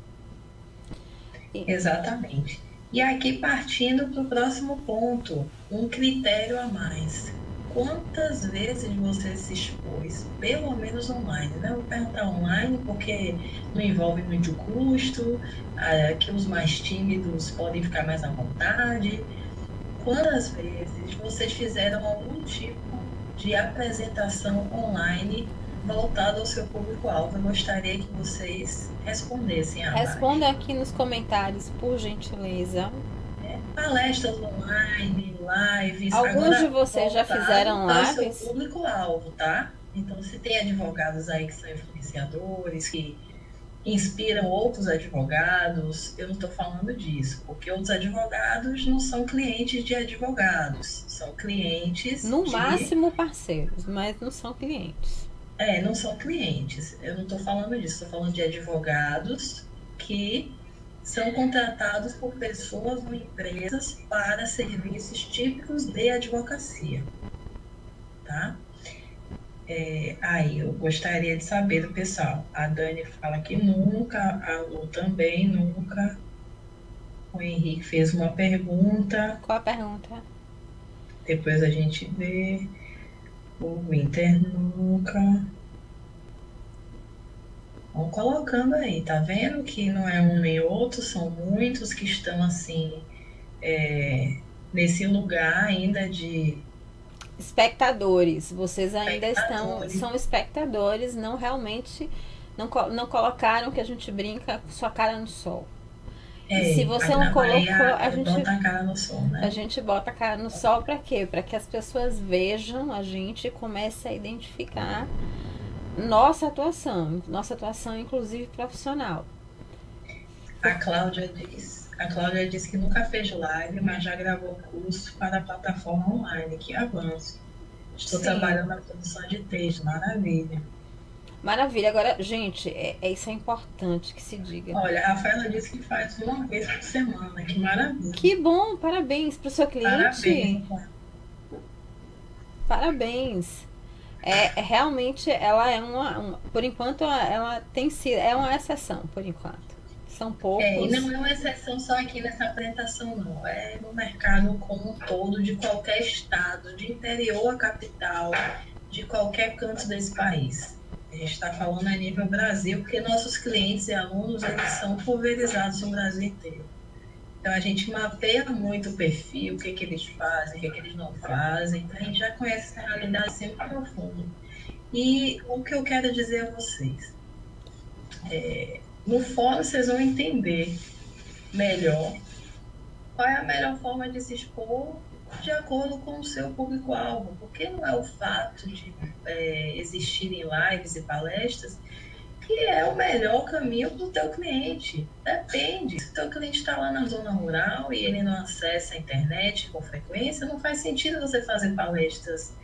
exatamente. E aqui partindo para o próximo ponto, um critério a mais. Quantas vezes você se expôs, pelo menos online, né? Eu vou perguntar online porque não envolve muito custo, que os mais tímidos podem ficar mais à vontade. Quantas vezes vocês fizeram algum tipo de apresentação online voltado ao seu público-alvo? Eu gostaria que vocês respondessem Responda abaixo. aqui nos comentários, por gentileza. Palestras online, lives, Alguns de agora vocês já voltado fizeram para o seu lives? público-alvo, tá? Então, se tem advogados aí que são influenciadores, que inspiram outros advogados, eu não estou falando disso, porque outros advogados não são clientes de advogados, são clientes No de. máximo parceiros, mas não são clientes. Não são clientes, eu não estou falando disso, estou falando de advogados que são contratados por pessoas ou empresas para serviços típicos de advocacia, tá? Aí eu gostaria de saber do pessoal. A Dani fala que nunca, a Lu também nunca. O Henrique fez uma pergunta, Qual a pergunta? depois a gente vê. O Winter nunca. Vão colocando aí, tá vendo que não é um nem outro, são muitos que estão assim, nesse lugar ainda de Espectadores, vocês ainda estão, espectadores. são espectadores, não realmente, não colocaram que a gente brinca com sua cara no sol. E se você Aqui não na colocou, Bahia bota a cara no sol, a né? gente bota a cara no sol para quê? Para que as pessoas vejam a gente e comecem a identificar nossa atuação inclusive profissional. A Cláudia diz que nunca fez live, mas já gravou curso para a plataforma online. Que avanço. Estou Sim, trabalhando na produção de texto, maravilha. maravilha. Agora, gente, isso é importante que se diga. Olha, a Rafaela disse que faz uma vez por semana, que maravilha. Que bom, parabéns para o seu Parabéns, cliente. Rafaela. Parabéns. Realmente ela é por enquanto ela tem sido é uma exceção por enquanto. São E poucos. não é uma exceção só aqui nessa apresentação, não. É no mercado como um todo, de qualquer estado, de interior a capital, de qualquer canto desse país. A gente está falando a nível Brasil, porque nossos clientes e alunos, eles são pulverizados no Brasil inteiro. Então, a gente mapeia muito o perfil, o que, que eles fazem, o que, que eles não fazem. Então, a gente já conhece essa realidade sempre profundo. E o que eu quero dizer a vocês, no fórum vocês vão entender melhor qual é a melhor forma de se expor de acordo com o seu público-alvo, porque não é o fato de existirem lives e palestras que é o melhor caminho para o teu cliente. Depende. Se o teu cliente está lá na zona rural e ele não acessa a internet com frequência, não faz sentido você fazer palestras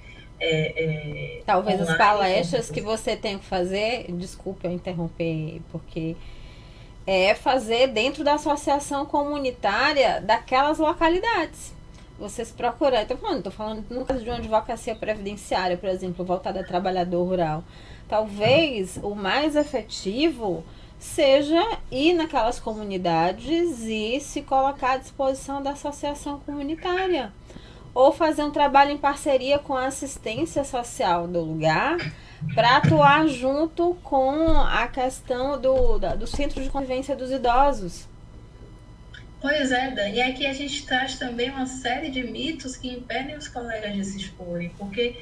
Talvez as online. palestras que você tem que fazer, desculpe eu interromper, porque é fazer dentro da associação comunitária daquelas localidades. Vocês procuram, estou falando no caso de uma advocacia previdenciária, por exemplo, voltada a trabalhador rural. Talvez o mais efetivo seja ir naquelas comunidades e se colocar à disposição da associação comunitária. Ou fazer um trabalho em parceria com a assistência social do lugar para atuar junto com a questão do centro de convivência dos idosos. Pois é, Dani. E aqui a gente traz também uma série de mitos que impedem os colegas de se exporem, porque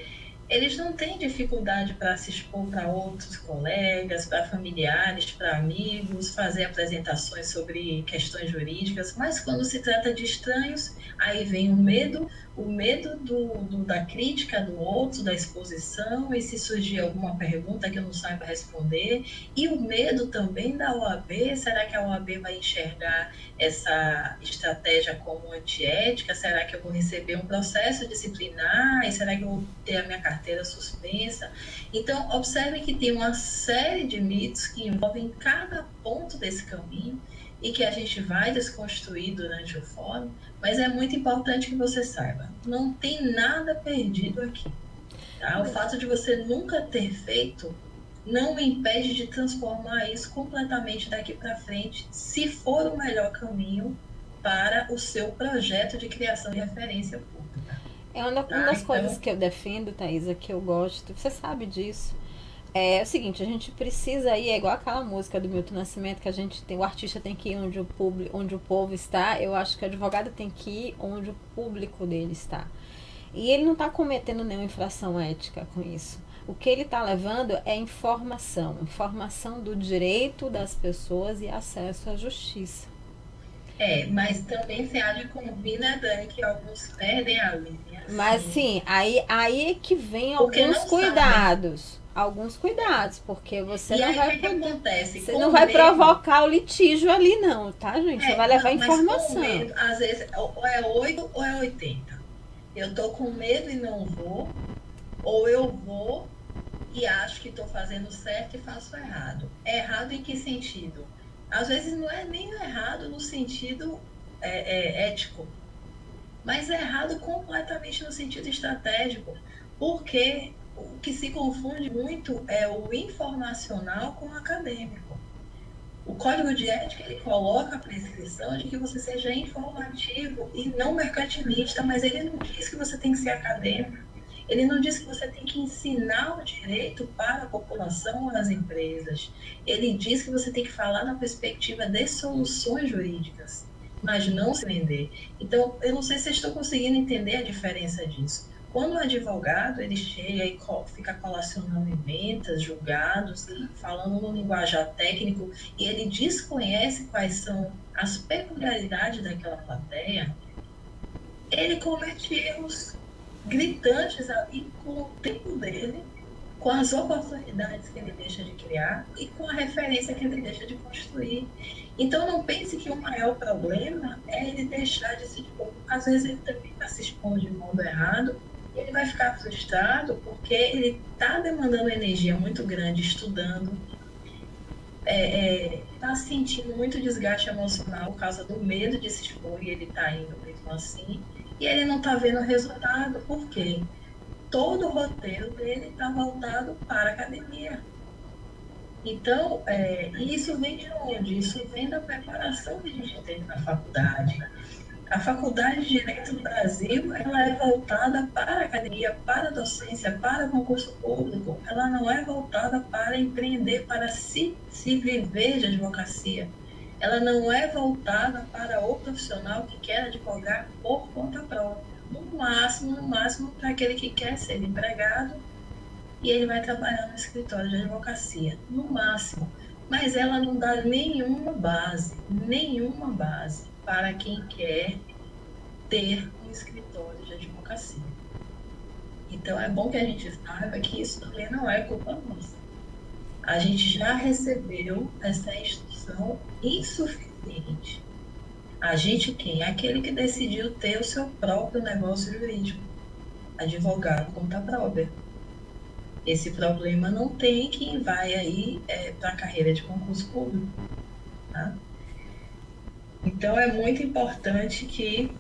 eles não têm dificuldade para se expor para outros colegas, para familiares, para amigos, fazer apresentações sobre questões jurídicas, mas quando se trata de estranhos, aí vem o medo da crítica do outro, da exposição, e se surgir alguma pergunta que eu não saiba responder, e o medo também da OAB, será que a OAB vai enxergar essa estratégia como antiética? Será que eu vou receber um processo disciplinar? E será que eu vou ter a minha carteira suspensa? Então, observe que tem uma série de mitos que envolvem cada ponto desse caminho e que a gente vai desconstruir durante o fórum, mas é muito importante que você saiba, não tem nada perdido aqui. Tá? O fato de você nunca ter feito não me impede de transformar isso completamente daqui para frente, se for o melhor caminho para o seu projeto de criação de referência pública. Uma Tá? das coisas Então, que eu defendo, Thaisa, que eu gosto, você sabe disso, é o seguinte, a gente precisa ir, é igual aquela música do Milton Nascimento, que a gente tem, o artista tem que ir onde o povo está, eu acho que o advogado tem que ir onde o público dele está. E ele não está cometendo nenhuma infração ética com isso. O que ele está levando é informação do direito das pessoas e acesso à justiça. mas também se há de convir, né, Dani, que alguns perdem a linha, Mas assim, sim, aí é que vem porque alguns não sabem. cuidados. Alguns cuidados, porque você E não aí, o vai que, que poder. acontece? Você não Com vai medo, provocar o litígio ali, não, tá, gente? Você vai levar não, mas com informação. medo, às vezes, ou é 8 ou é 80. Eu tô com medo e não vou, ou eu vou e acho que estou fazendo certo e faço errado. É errado em que sentido? Às vezes não é nem errado no sentido ético, mas é errado completamente no sentido estratégico, porque o que se confunde muito é o informacional com o acadêmico. O código de ética ele coloca a prescrição de que você seja informativo e não mercantilista, mas ele não diz que você tem que ser acadêmico. Ele não diz que você tem que ensinar o direito para a população ou as empresas. Ele diz que você tem que falar na perspectiva de soluções jurídicas. mas não se vender. Então, eu não sei se vocês estão conseguindo entender a diferença disso. Quando o advogado ele chega e fica colacionando ementas, julgados e falando no linguajar técnico e ele desconhece quais são as peculiaridades daquela plateia, ele comete erros gritantes ali com o tempo dele, com as oportunidades que ele deixa de criar e com a referência que ele deixa de construir. Então, não pense que o maior problema é ele deixar de se expor. Às vezes, ele também está se expondo de modo errado, ele vai ficar frustrado porque ele está demandando energia muito grande estudando, está sentindo muito desgaste emocional por causa do medo de se expor e ele está indo mesmo assim, e ele não está vendo o resultado. Por quê? Todo o roteiro dele está voltado para a academia. Então, isso vem de onde? Isso vem da preparação que a gente tem na faculdade. A Faculdade de Direito do Brasil, ela é voltada para a academia, para a docência, para o concurso público. Ela não é voltada para empreender, para se viver de advocacia. Ela não é voltada para o profissional que quer advogar por conta própria. No máximo, para aquele que quer ser empregado e ele vai trabalhar no escritório de advocacia. No máximo. Mas ela não dá nenhuma base para quem quer ter um escritório de advocacia. Então, é bom que a gente saiba que isso também não é culpa nossa. A gente já recebeu essa instrução insuficiente. A gente quem? Aquele que decidiu ter o seu próprio negócio jurídico, advogar conta própria. Esse problema não tem quem vai aí para a carreira de concurso público. Tá? Então, é muito importante que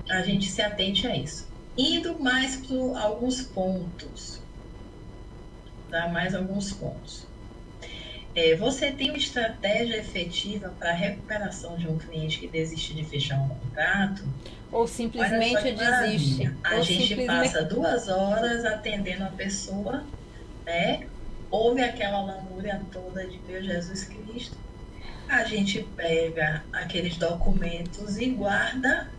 a gente se atente a isso. Indo mais para alguns pontos. Tá? Mais alguns pontos. Você tem uma estratégia efetiva para a recuperação de um cliente que desiste de fechar um contrato? Ou simplesmente desiste. A gente passa 2 horas atendendo a pessoa, né? Houve aquela lamúria toda de meu Jesus Cristo. A gente pega aqueles documentos e guarda,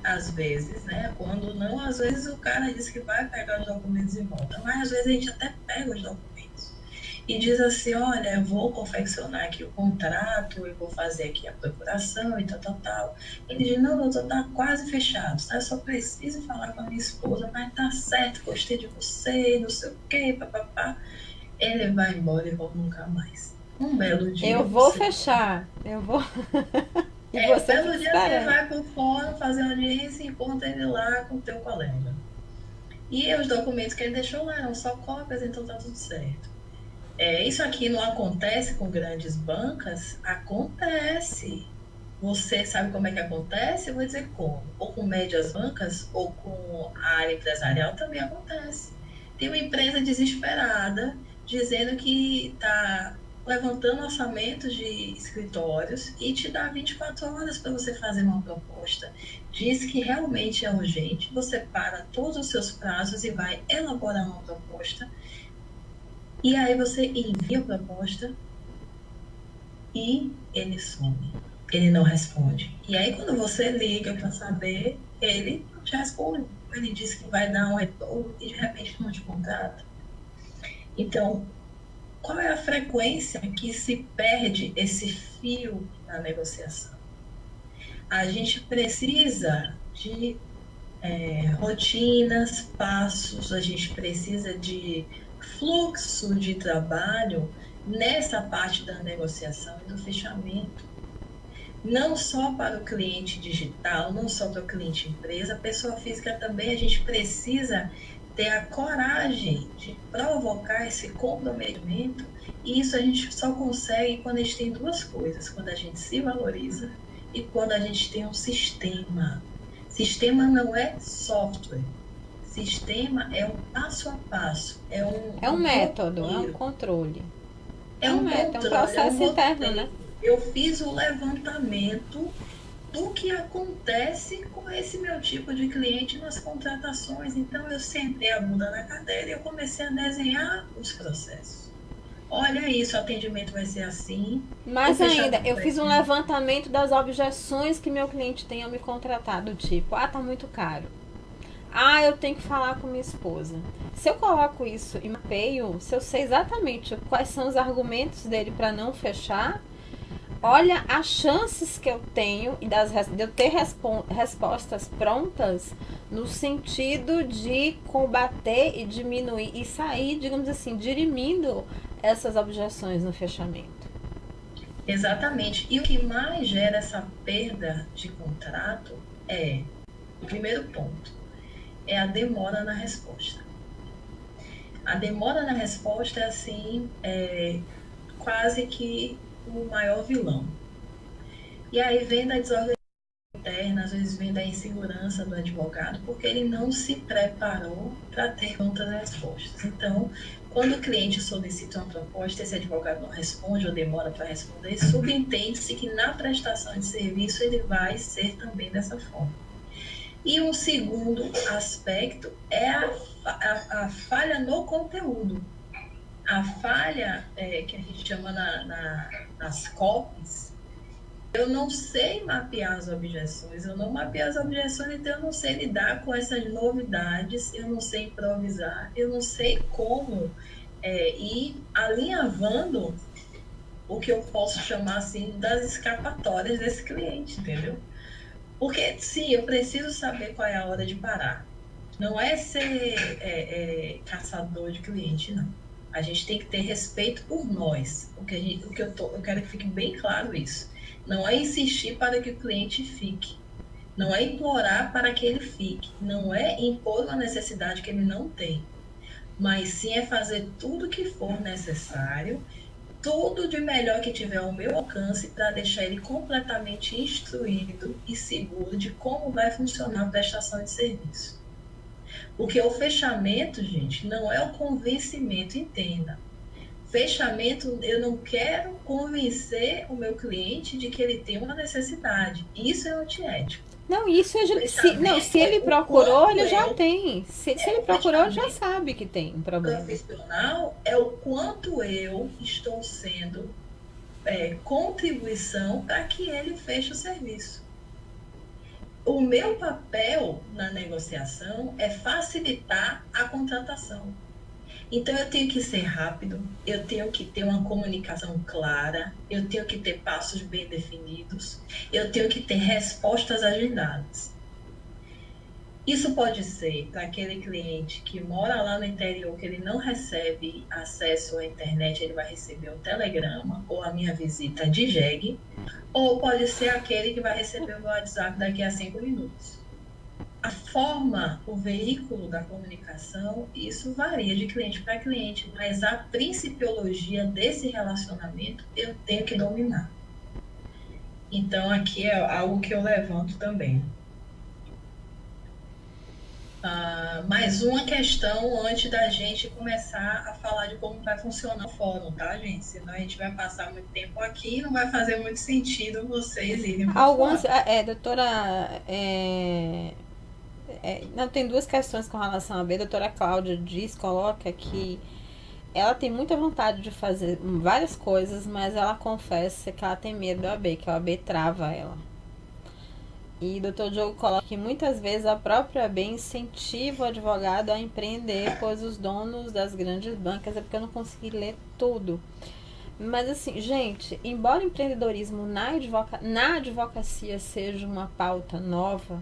às vezes, né? Quando não, às vezes o cara diz que vai pegar os documentos e volta, mas às vezes a gente até pega os documentos e diz assim, olha, eu vou confeccionar aqui o contrato, eu vou fazer aqui a procuração e tal. Ele diz, não, doutor, tá quase fechado, tá? Eu só preciso falar com a minha esposa, mas tá certo, gostei de você, não sei o quê, papapá. Ele vai embora e volta nunca mais. Um belo dia. Eu vou fechar, eu vou. E você belo dia você vai pro fórum fazer audiência e encontra ele lá com o teu colega. E os documentos que ele deixou lá eram só cópias, então tá tudo certo. Isso aqui não acontece com grandes bancas? Acontece. Você sabe como é que acontece? Eu vou dizer como. Ou com médias bancas, ou com a área empresarial também acontece. Tem uma empresa desesperada dizendo que está levantando orçamentos de escritórios e te dá 24 horas para você fazer uma proposta. Diz que realmente é urgente, você para todos os seus prazos e vai elaborar uma proposta. E aí você envia a proposta e ele some. Ele não responde. E aí quando você liga para saber, ele não te responde. Ele diz que vai dar um retorno e de repente não te contrata. Então, qual é a frequência que se perde esse fio na negociação? A gente precisa de rotinas, passos, a gente precisa de fluxo de trabalho nessa parte da negociação e do fechamento. Não só para o cliente digital, não só para o cliente empresa, a pessoa física também, a gente precisa ter a coragem de provocar esse comprometimento, e isso a gente só consegue quando a gente tem 2 coisas, quando a gente se valoriza e quando a gente tem um sistema. Sistema não é software. Sistema é um passo a passo, é um método, é um controle. É um método, é um processo interno, né? Eu fiz o levantamento do que acontece com esse meu tipo de cliente nas contratações. Então, eu sentei a bunda na cadeira e eu comecei a desenhar os processos. olha isso, o atendimento vai ser assim, o Mais ainda, fechamento eu vai fiz um ser. levantamento das objeções que meu cliente tem ao me contratar, do tipo, tá muito caro. Eu tenho que falar com minha esposa. Se eu coloco isso e mapeio, se eu sei exatamente quais são os argumentos dele para não fechar, olha as chances que eu tenho de eu ter respostas prontas no sentido de combater e diminuir e sair, digamos assim, dirimindo essas objeções no fechamento. Exatamente. E o que mais gera essa perda de contrato é, o primeiro ponto, é a demora na resposta. A demora na resposta é assim, quase que o maior vilão. E aí vem da desordem interna, às vezes vem da insegurança do advogado, porque ele não se preparou para ter prontas respostas. Então, quando o cliente solicita uma proposta, esse advogado não responde ou demora para responder, subentende-se que na prestação de serviço ele vai ser também dessa forma. E um segundo aspecto é a falha no conteúdo. A falha que a gente chama nas copies, eu não sei mapear as objeções, eu não mapeio as objeções, então eu não sei lidar com essas novidades, eu não sei improvisar, eu não sei como ir alinhavando o que eu posso chamar assim das escapatórias desse cliente, entendeu? Porque sim, eu preciso saber qual é a hora de parar. Não é ser caçador de cliente, não. A gente tem que ter respeito por nós. Eu quero que fique bem claro isso. Não é insistir para que o cliente fique. Não é implorar para que ele fique. Não é impor uma necessidade que ele não tem. Mas sim é fazer tudo o que for necessário, tudo de melhor que tiver ao meu alcance para deixar ele completamente instruído e seguro de como vai funcionar a prestação de serviço. Porque o fechamento, gente, não é o convencimento, entenda. Fechamento, eu não quero convencer o meu cliente de que ele tem uma necessidade. Isso é antiético. Não, isso se É ele o procurou, quanto ele já tem. Se ele o procurou, ele já fechamento sabe que tem um problema. profissional é o quanto eu estou sendo contribuição para que ele feche o serviço. O meu papel na negociação é facilitar a contratação. Então eu tenho que ser rápido, eu tenho que ter uma comunicação clara, eu tenho que ter passos bem definidos, eu tenho que ter respostas agendadas. Isso pode ser para aquele cliente que mora lá no interior, que ele não recebe acesso à internet, ele vai receber um telegrama ou a minha visita de jegue, ou pode ser aquele que vai receber o meu WhatsApp daqui a 5 minutos. A forma, o veículo da comunicação, isso varia de cliente para cliente, mas a principiologia desse relacionamento eu tenho que dominar. Então, aqui é algo que eu levanto também. Mais uma questão antes da gente começar a falar de como vai funcionar o fórum, tá, gente? Senão a gente vai passar muito tempo aqui e não vai fazer muito sentido vocês irem para o Algumas, fórum. doutora, não, tem duas questões com relação a B. A doutora Cláudia coloca que ela tem muita vontade de fazer várias coisas, mas ela confessa que ela tem medo do AB, que o AB trava ela. E o doutor Diogo coloca que muitas vezes a própria AB incentiva o advogado a empreender, pois os donos das grandes bancas, é porque eu não consegui ler tudo. Mas assim, gente, embora o empreendedorismo na advocacia seja uma pauta nova,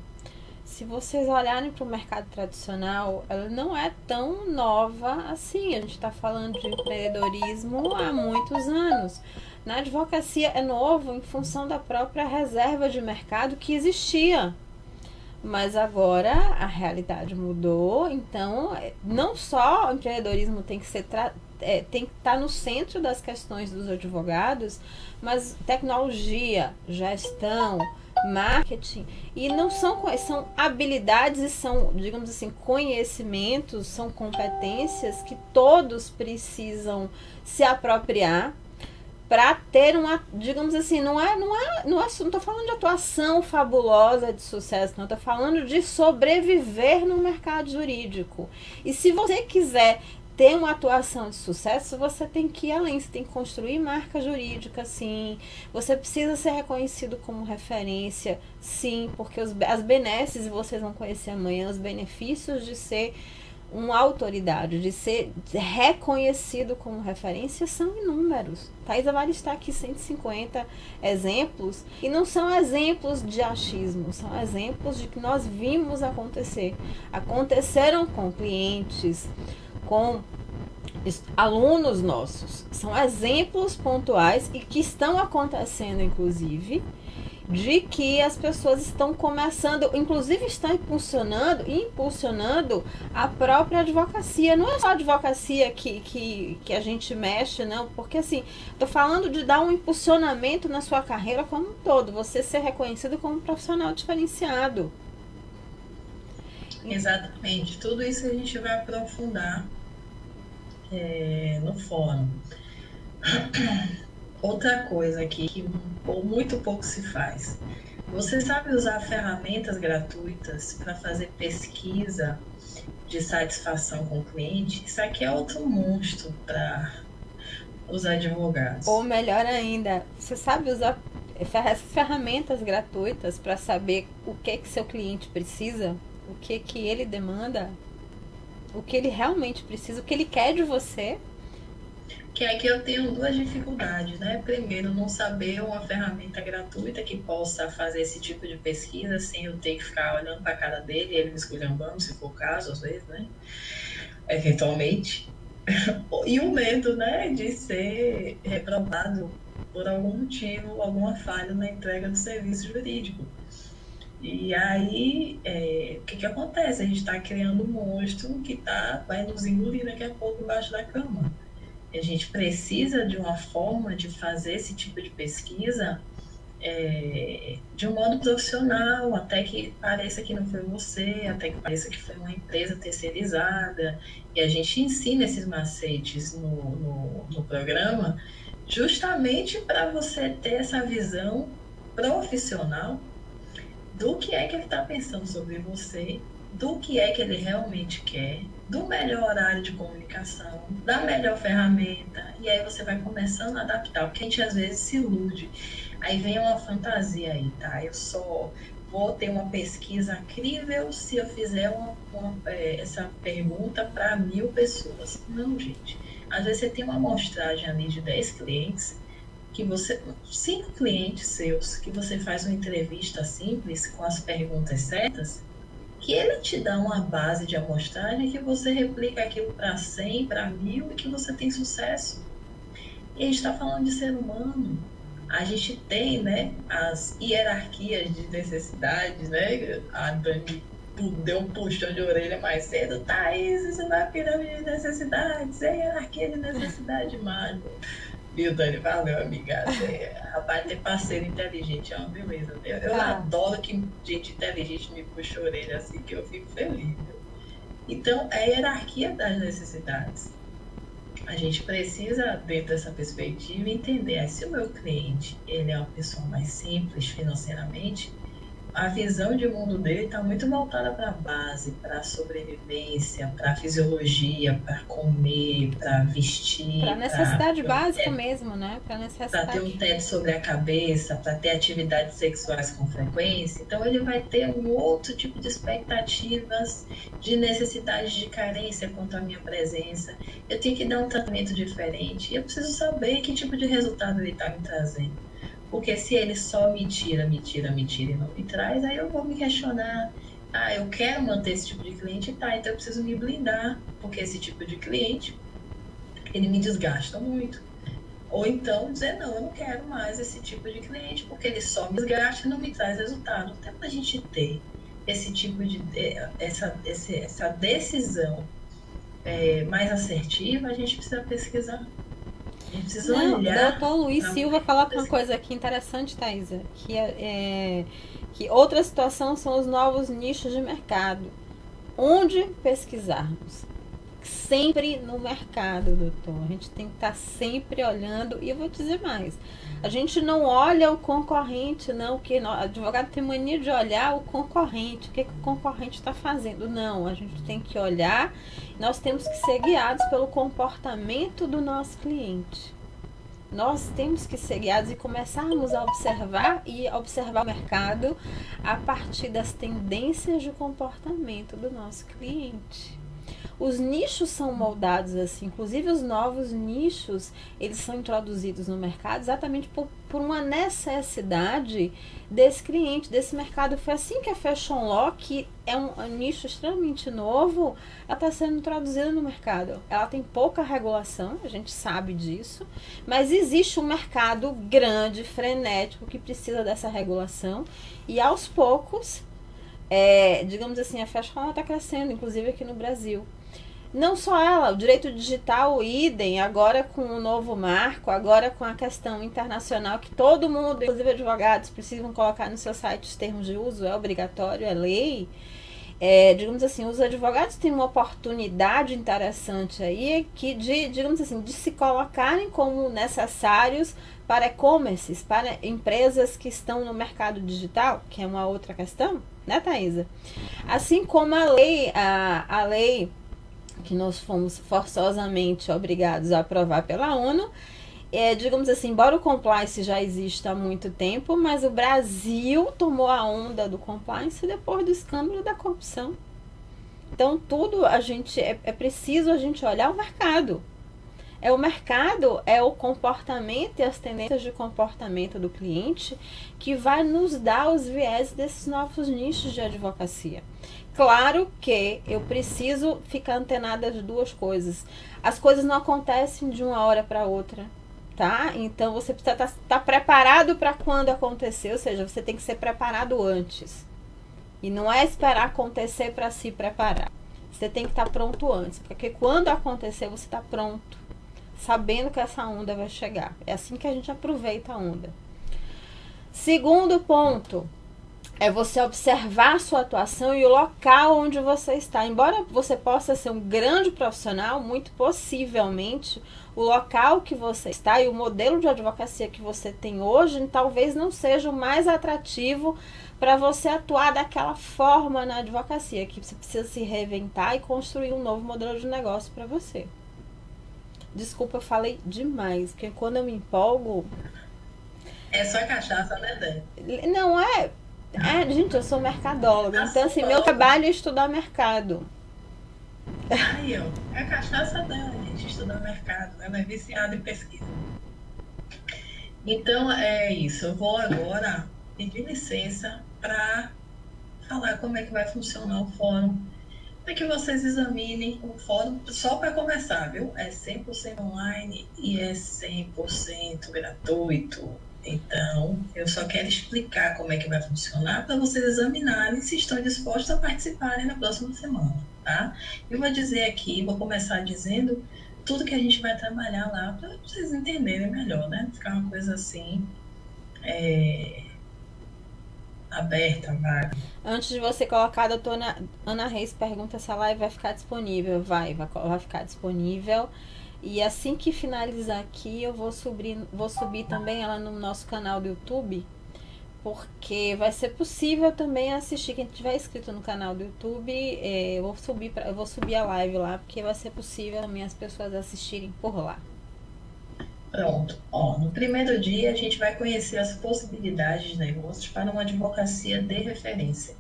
se vocês olharem para o mercado tradicional, ela não é tão nova assim. A gente está falando de empreendedorismo há muitos anos. Na advocacia é novo em função da própria reserva de mercado que existia. Mas agora a realidade mudou, então não só o empreendedorismo tem que tem que estar no centro das questões dos advogados, mas tecnologia, gestão, marketing, e não são habilidades e são, digamos assim, conhecimentos, são competências que todos precisam se apropriar para ter uma, digamos assim, não tô falando de atuação fabulosa de sucesso, não, tô falando de sobreviver no mercado jurídico. E se você quiser ter uma atuação de sucesso, você tem que ir além, você tem que construir marca jurídica, sim. Você precisa ser reconhecido como referência, sim, porque as benesses, vocês vão conhecer amanhã, os benefícios de ser uma autoridade, de ser reconhecido como referência são inúmeros. Thaisa vai listar aqui 150 exemplos, e não são exemplos de achismo, são exemplos de que nós vimos acontecer. Aconteceram com clientes, com alunos nossos. São exemplos pontuais e que estão acontecendo, inclusive, de que as pessoas estão começando, inclusive estão impulsionando a própria advocacia. Não é só a advocacia que a gente mexe, não, porque assim, tô falando de dar um impulsionamento na sua carreira como um todo, você ser reconhecido como um profissional diferenciado. Exatamente, tudo isso a gente vai aprofundar no fórum. Outra coisa aqui que muito pouco se faz. Você sabe usar ferramentas gratuitas para fazer pesquisa de satisfação com o cliente? Isso aqui é outro monstro para os advogados. Ou melhor ainda, você sabe usar essas ferramentas gratuitas para saber o que seu cliente precisa, o que ele demanda, o que ele realmente precisa, o que ele quer de você? Que aqui eu tenho duas dificuldades, né? Primeiro, não saber uma ferramenta gratuita que possa fazer esse tipo de pesquisa sem eu ter que ficar olhando para a cara dele e ele me esculhambando, se for o caso, às vezes, né? Eventualmente. E o medo, né, de ser reprovado por algum motivo, alguma falha na entrega do serviço jurídico. E aí, o que acontece? A gente está criando um monstro que vai nos engolir daqui a pouco embaixo da cama. A gente precisa de uma forma de fazer esse tipo de pesquisa de um modo profissional, até que pareça que não foi você, até que pareça que foi uma empresa terceirizada. E a gente ensina esses macetes no programa justamente para você ter essa visão profissional do que é que ele está pensando sobre você, do que é que ele realmente quer, do melhor horário de comunicação, da melhor ferramenta, e aí você vai começando a adaptar, porque a gente às vezes se ilude. Aí vem uma fantasia aí, tá? Eu só vou ter uma pesquisa incrível se eu fizer essa pergunta para 1000 pessoas. Não, gente. Às vezes você tem uma amostragem ali de 10 clientes, 5 clientes seus, que você faz uma entrevista simples com as perguntas certas, que ele te dá uma base de amostragem que você replica aquilo para 100, para 1000 e que você tem sucesso. E a gente está falando de ser humano. A gente tem, né, as hierarquias de necessidades, né? A Dani deu um puxão de orelha mais cedo. Thaís, isso não é pirâmide de necessidades, é hierarquia de necessidade, mano. Viu, Dani? Valeu, amiga. Rapaz, ter parceiro inteligente é uma beleza. Eu adoro que gente inteligente me puxa a orelha assim, que eu fico feliz. Então, é a hierarquia das necessidades. A gente precisa, dentro dessa perspectiva, entender se o meu cliente ele é uma pessoa mais simples financeiramente, a visão de mundo dele está muito voltada para a base, para a sobrevivência, para a fisiologia, para comer, para vestir. Para necessidade básica mesmo, né? Para ter um teto sobre a cabeça, para ter atividades sexuais com frequência. Então, ele vai ter um outro tipo de expectativas, de necessidade de carência quanto à minha presença. Eu tenho que dar um tratamento diferente e eu preciso saber que tipo de resultado ele está me trazendo. Porque se ele só me tira e não me traz, aí eu vou me questionar. Eu quero manter esse tipo de cliente, então eu preciso me blindar, porque esse tipo de cliente, ele me desgasta muito. Ou então dizer, não, eu não quero mais esse tipo de cliente, porque ele só me desgasta e não me traz resultado. Até para a gente ter esse tipo de essa decisão mais assertiva, a gente precisa pesquisar. Não, o doutor Luiz Silva coloca uma coisa aqui interessante, Thaisa, que outra situação são os novos nichos de mercado. Onde pesquisarmos? sempre no mercado, doutor. A gente tem que estar sempre olhando. E eu vou dizer mais. A gente não olha o concorrente, não. Que o advogado tem mania de olhar o concorrente. O que o concorrente está fazendo. Não, a gente tem que olhar. Nós temos que ser guiados pelo comportamento do nosso cliente. Nós temos que ser guiados e começarmos a observar o mercado a partir das tendências de comportamento do nosso cliente. Os nichos são moldados assim, inclusive os novos nichos, eles são introduzidos no mercado exatamente por uma necessidade desse cliente, desse mercado. Foi assim que a Fashion Law, que é um nicho extremamente novo, ela está sendo introduzida no mercado. Ela tem pouca regulação, a gente sabe disso, mas existe um mercado grande, frenético, que precisa dessa regulação, e aos poucos, digamos assim, a Fashion Law está crescendo, inclusive aqui no Brasil. Não só ela, o direito digital, o idem, agora com o novo marco, agora com a questão internacional, que todo mundo, inclusive advogados, precisam colocar no seu site os termos de uso, é obrigatório, é lei. Digamos assim, os advogados têm uma oportunidade interessante aí digamos assim, de se colocarem como necessários para e-commerces, para empresas que estão no mercado digital, que é uma outra questão, né, Thaisa? Assim como a lei que nós fomos forçosamente obrigados a aprovar pela ONU, digamos assim, embora o compliance já exista há muito tempo, mas o Brasil tomou a onda do compliance depois do escândalo da corrupção. Então, tudo é preciso a gente olhar o mercado. O mercado, é o comportamento e as tendências de comportamento do cliente que vai nos dar os viés desses novos nichos de advocacia. Claro que eu preciso ficar antenada de duas coisas. As coisas não acontecem de uma hora para outra, tá? Então você precisa estar preparado para quando acontecer, ou seja, você tem que ser preparado antes. E não é esperar acontecer para se preparar. Você tem que estar pronto antes, porque quando acontecer você está pronto, sabendo que essa onda vai chegar. É assim que a gente aproveita a onda. Segundo ponto, é você observar a sua atuação e o local onde você está. Embora você possa ser um grande profissional, muito possivelmente o local que você está e o modelo de advocacia que você tem hoje talvez não seja o mais atrativo para você atuar daquela forma na advocacia, que você precisa se reinventar e construir um novo modelo de negócio para você. Desculpa, eu falei demais, porque quando eu me empolgo... É só cachaça, né, Dani? Não é... gente, eu sou mercadóloga, então assim, meu trabalho é estudar mercado. Aí, ó, é a cachaça dela, gente, estudar mercado, ela é viciada em pesquisa. Então, é isso, eu vou agora pedir licença para falar como é que vai funcionar o fórum, para que vocês examinem o fórum, só para começar, viu? É 100% online e é 100% gratuito. Então, eu só quero explicar como é que vai funcionar para vocês examinarem se estão dispostos a participarem na próxima semana, tá? Eu vou dizer aqui, vou começar dizendo tudo que a gente vai trabalhar lá para vocês entenderem melhor, né? Ficar uma coisa assim, aberta, vaga. Antes de você colocar, a doutora Ana Reis pergunta se a live vai ficar disponível. Vai ficar disponível. E assim que finalizar aqui, eu vou subir também ela no nosso canal do YouTube, porque vai ser possível também assistir. Quem tiver inscrito no canal do YouTube, eu vou subir a live lá, porque vai ser possível também as pessoas assistirem por lá. Pronto. No primeiro dia, a gente vai conhecer as possibilidades de negócios para uma advocacia de referência.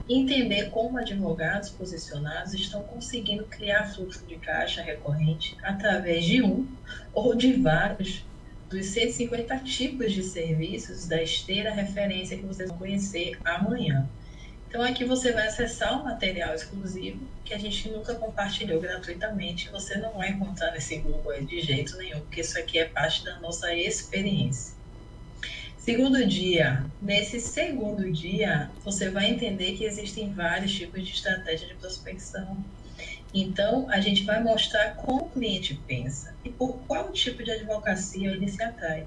Entender como advogados posicionados estão conseguindo criar fluxo de caixa recorrente através de um ou de vários dos 150 tipos de serviços da esteira referência que vocês vão conhecer amanhã. Então, aqui você vai acessar um material exclusivo que a gente nunca compartilhou gratuitamente. Você não vai encontrar nesse Google de jeito nenhum, porque isso aqui é parte da nossa experiência. Segundo dia. Nesse segundo dia, você vai entender que existem vários tipos de estratégia de prospecção. Então, a gente vai mostrar como o cliente pensa e por qual tipo de advocacia ele se atrai,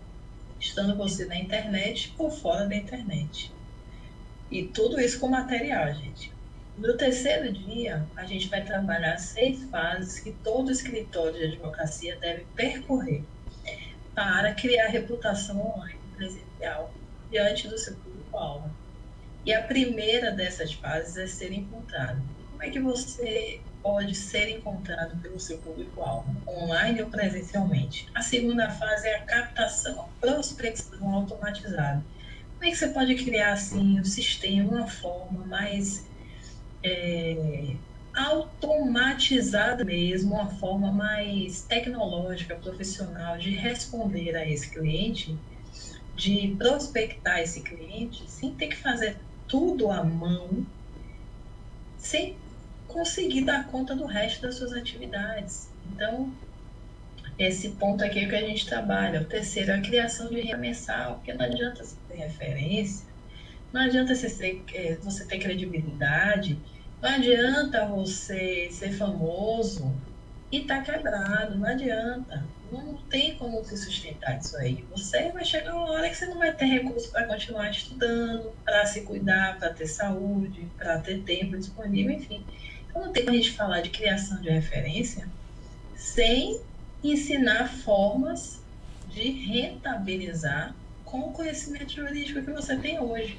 estando você na internet ou fora da internet. E tudo isso com material, gente. No terceiro dia, a gente vai trabalhar 6 fases que todo escritório de advocacia deve percorrer para criar reputação online presencial diante do seu público-alvo. E a primeira dessas fases é ser encontrado. Como é que você pode ser encontrado pelo seu público-alvo, online ou presencialmente? A segunda fase é a captação, a prospecção automatizada. Como é que você pode criar assim um sistema, uma forma mais automatizada mesmo, uma forma mais tecnológica, profissional de responder a esse cliente, de prospectar esse cliente, sem ter que fazer tudo à mão, sem conseguir dar conta do resto das suas atividades. Então, esse ponto aqui é o que a gente trabalha. O terceiro é a criação de renda mensal, porque não adianta você ter referência, não adianta você ter credibilidade, não adianta você ser famoso e tá quebrado, não adianta. Não tem como se sustentar isso aí. Você vai chegar uma hora que você não vai ter recurso para continuar estudando, para se cuidar, para ter saúde, para ter tempo disponível, enfim. Então não tem como a gente falar de criação de referência sem ensinar formas de rentabilizar com o conhecimento jurídico que você tem hoje,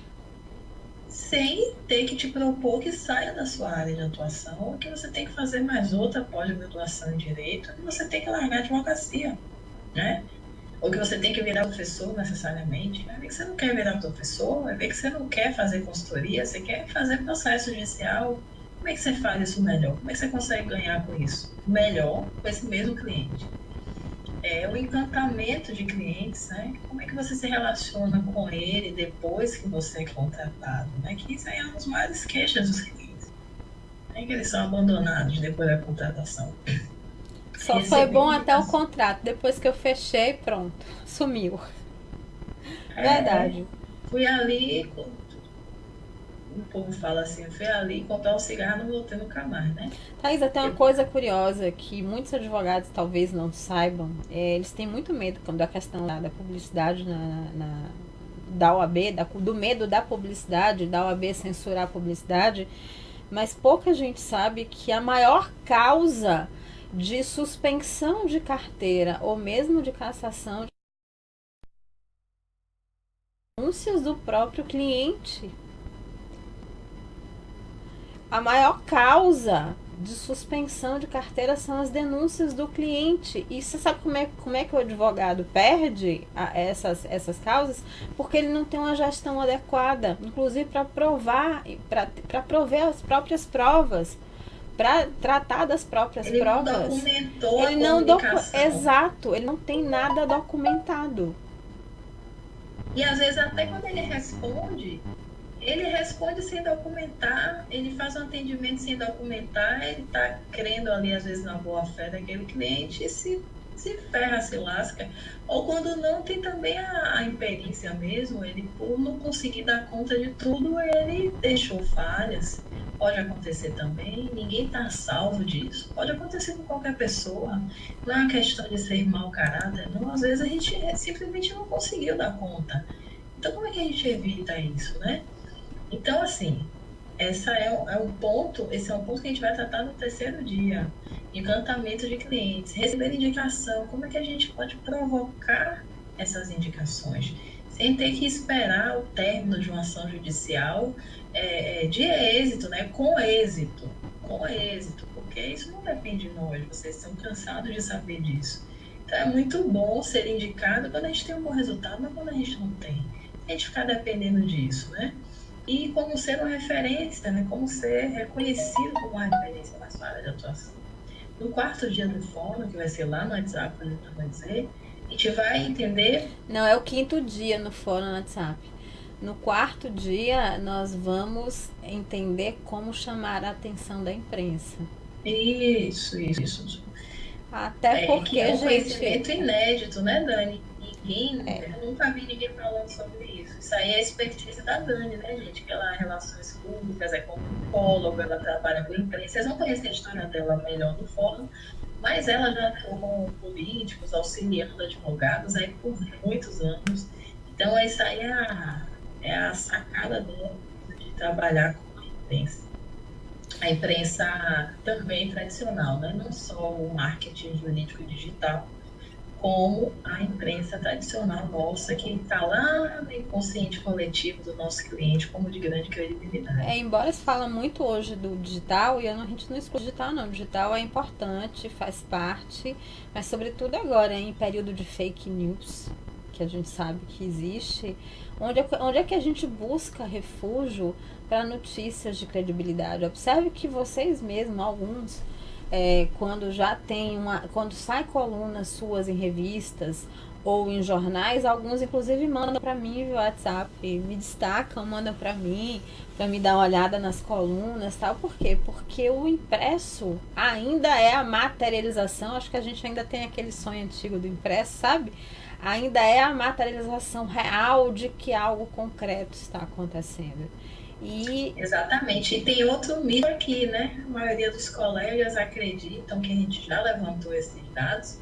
sem ter que te propor que saia da sua área de atuação, ou que você tem que fazer mais outra pós-graduação em direito, ou que você tem que largar a advocacia, né? Ou que você tem que virar professor necessariamente. Vai ver que você não quer virar professor, vai ver que você não quer fazer consultoria, você quer fazer processo judicial. Como é que você faz isso melhor? Como é que você consegue ganhar com isso? Melhor com esse mesmo cliente. O encantamento de clientes, né? Como é que você se relaciona com ele depois que você é contratado, né? Que isso aí é uma das maiores queixas dos clientes, né? Que eles são abandonados depois da contratação. Só foi bom até o contrato. Depois que eu fechei, pronto. Sumiu. Verdade. Fui ali, o povo fala assim, fui ali comprar um cigarro, não voltei nunca mais, né? Thaisa, tem uma coisa curiosa que muitos advogados talvez não saibam. Eles têm muito medo quando a questão da publicidade da OAB, do medo da publicidade, da OAB censurar a publicidade, mas pouca gente sabe que a maior causa de suspensão de carteira ou mesmo de cassação de denúncias do próprio cliente. A maior causa de suspensão de carteira são as denúncias do cliente. E você sabe como é que o advogado perde essas causas? Porque ele não tem uma gestão adequada, inclusive para prover as próprias provas, para tratar das próprias provas. Ele não documentou a comunicação. Exato, ele não tem nada documentado. E às vezes até quando ele responde sem documentar, ele faz um atendimento sem documentar, ele está crendo ali, às vezes, na boa-fé daquele cliente e se ferra, se lasca. Ou quando não, tem também a imperícia mesmo, ele, por não conseguir dar conta de tudo, ele deixou falhas. Pode acontecer também, ninguém está salvo disso. Pode acontecer com qualquer pessoa, não é uma questão de ser mau caráter, não. Às vezes a gente simplesmente não conseguiu dar conta. Então, como é que a gente evita isso, né? Então, assim, esse é um ponto que a gente vai tratar no terceiro dia. Encantamento de clientes, receber indicação, como é que a gente pode provocar essas indicações, sem ter que esperar o término de uma ação judicial de êxito, né? Com êxito, porque isso não depende de nós, vocês estão cansados de saber disso. Então, é muito bom ser indicado quando a gente tem um bom resultado, mas quando a gente não tem, a gente ficar dependendo disso, né? E como ser uma referência, né? Como ser reconhecido como uma referência na sua área de atuação. No quarto dia do fórum, que vai ser lá no WhatsApp, vai dizer, a gente vai entender... Não, é o quinto dia no fórum no WhatsApp. No quarto dia, nós vamos entender como chamar a atenção da imprensa. Isso. Até porque, que é um conhecimento inédito, né, Dani? Eu nunca vi ninguém falando sobre isso. Isso aí é a expertise da Dani, né, gente? Que ela é relações públicas, é comunicóloga, ela trabalha com imprensa. Vocês vão conhecer a história dela melhor no fórum, mas ela já atuou com políticos, auxiliando advogados aí por muitos anos. Então, isso aí é a sacada dela de trabalhar com a imprensa. a imprensa também tradicional, né? Não só o marketing jurídico digital, como a imprensa tradicional nossa, que está lá no inconsciente coletivo do nosso cliente como de grande credibilidade. Embora se fala muito hoje do digital, e a gente não exclui o digital não, o digital é importante, faz parte, mas sobretudo agora, em período de fake news, que a gente sabe que existe, onde é que a gente busca refúgio para notícias de credibilidade? Observe que vocês mesmos, alguns, quando sai colunas suas em revistas ou em jornais, alguns inclusive mandam para mim via WhatsApp, me destacam, mandam para me dar uma olhada nas colunas, tal. Por quê? Porque o impresso ainda é a materialização. Acho que a gente ainda tem aquele sonho antigo do impresso, sabe? Ainda é a materialização real de que algo concreto está acontecendo. Exatamente. E tem outro mito aqui, né? A maioria dos colegas acreditam que a gente já levantou esses dados,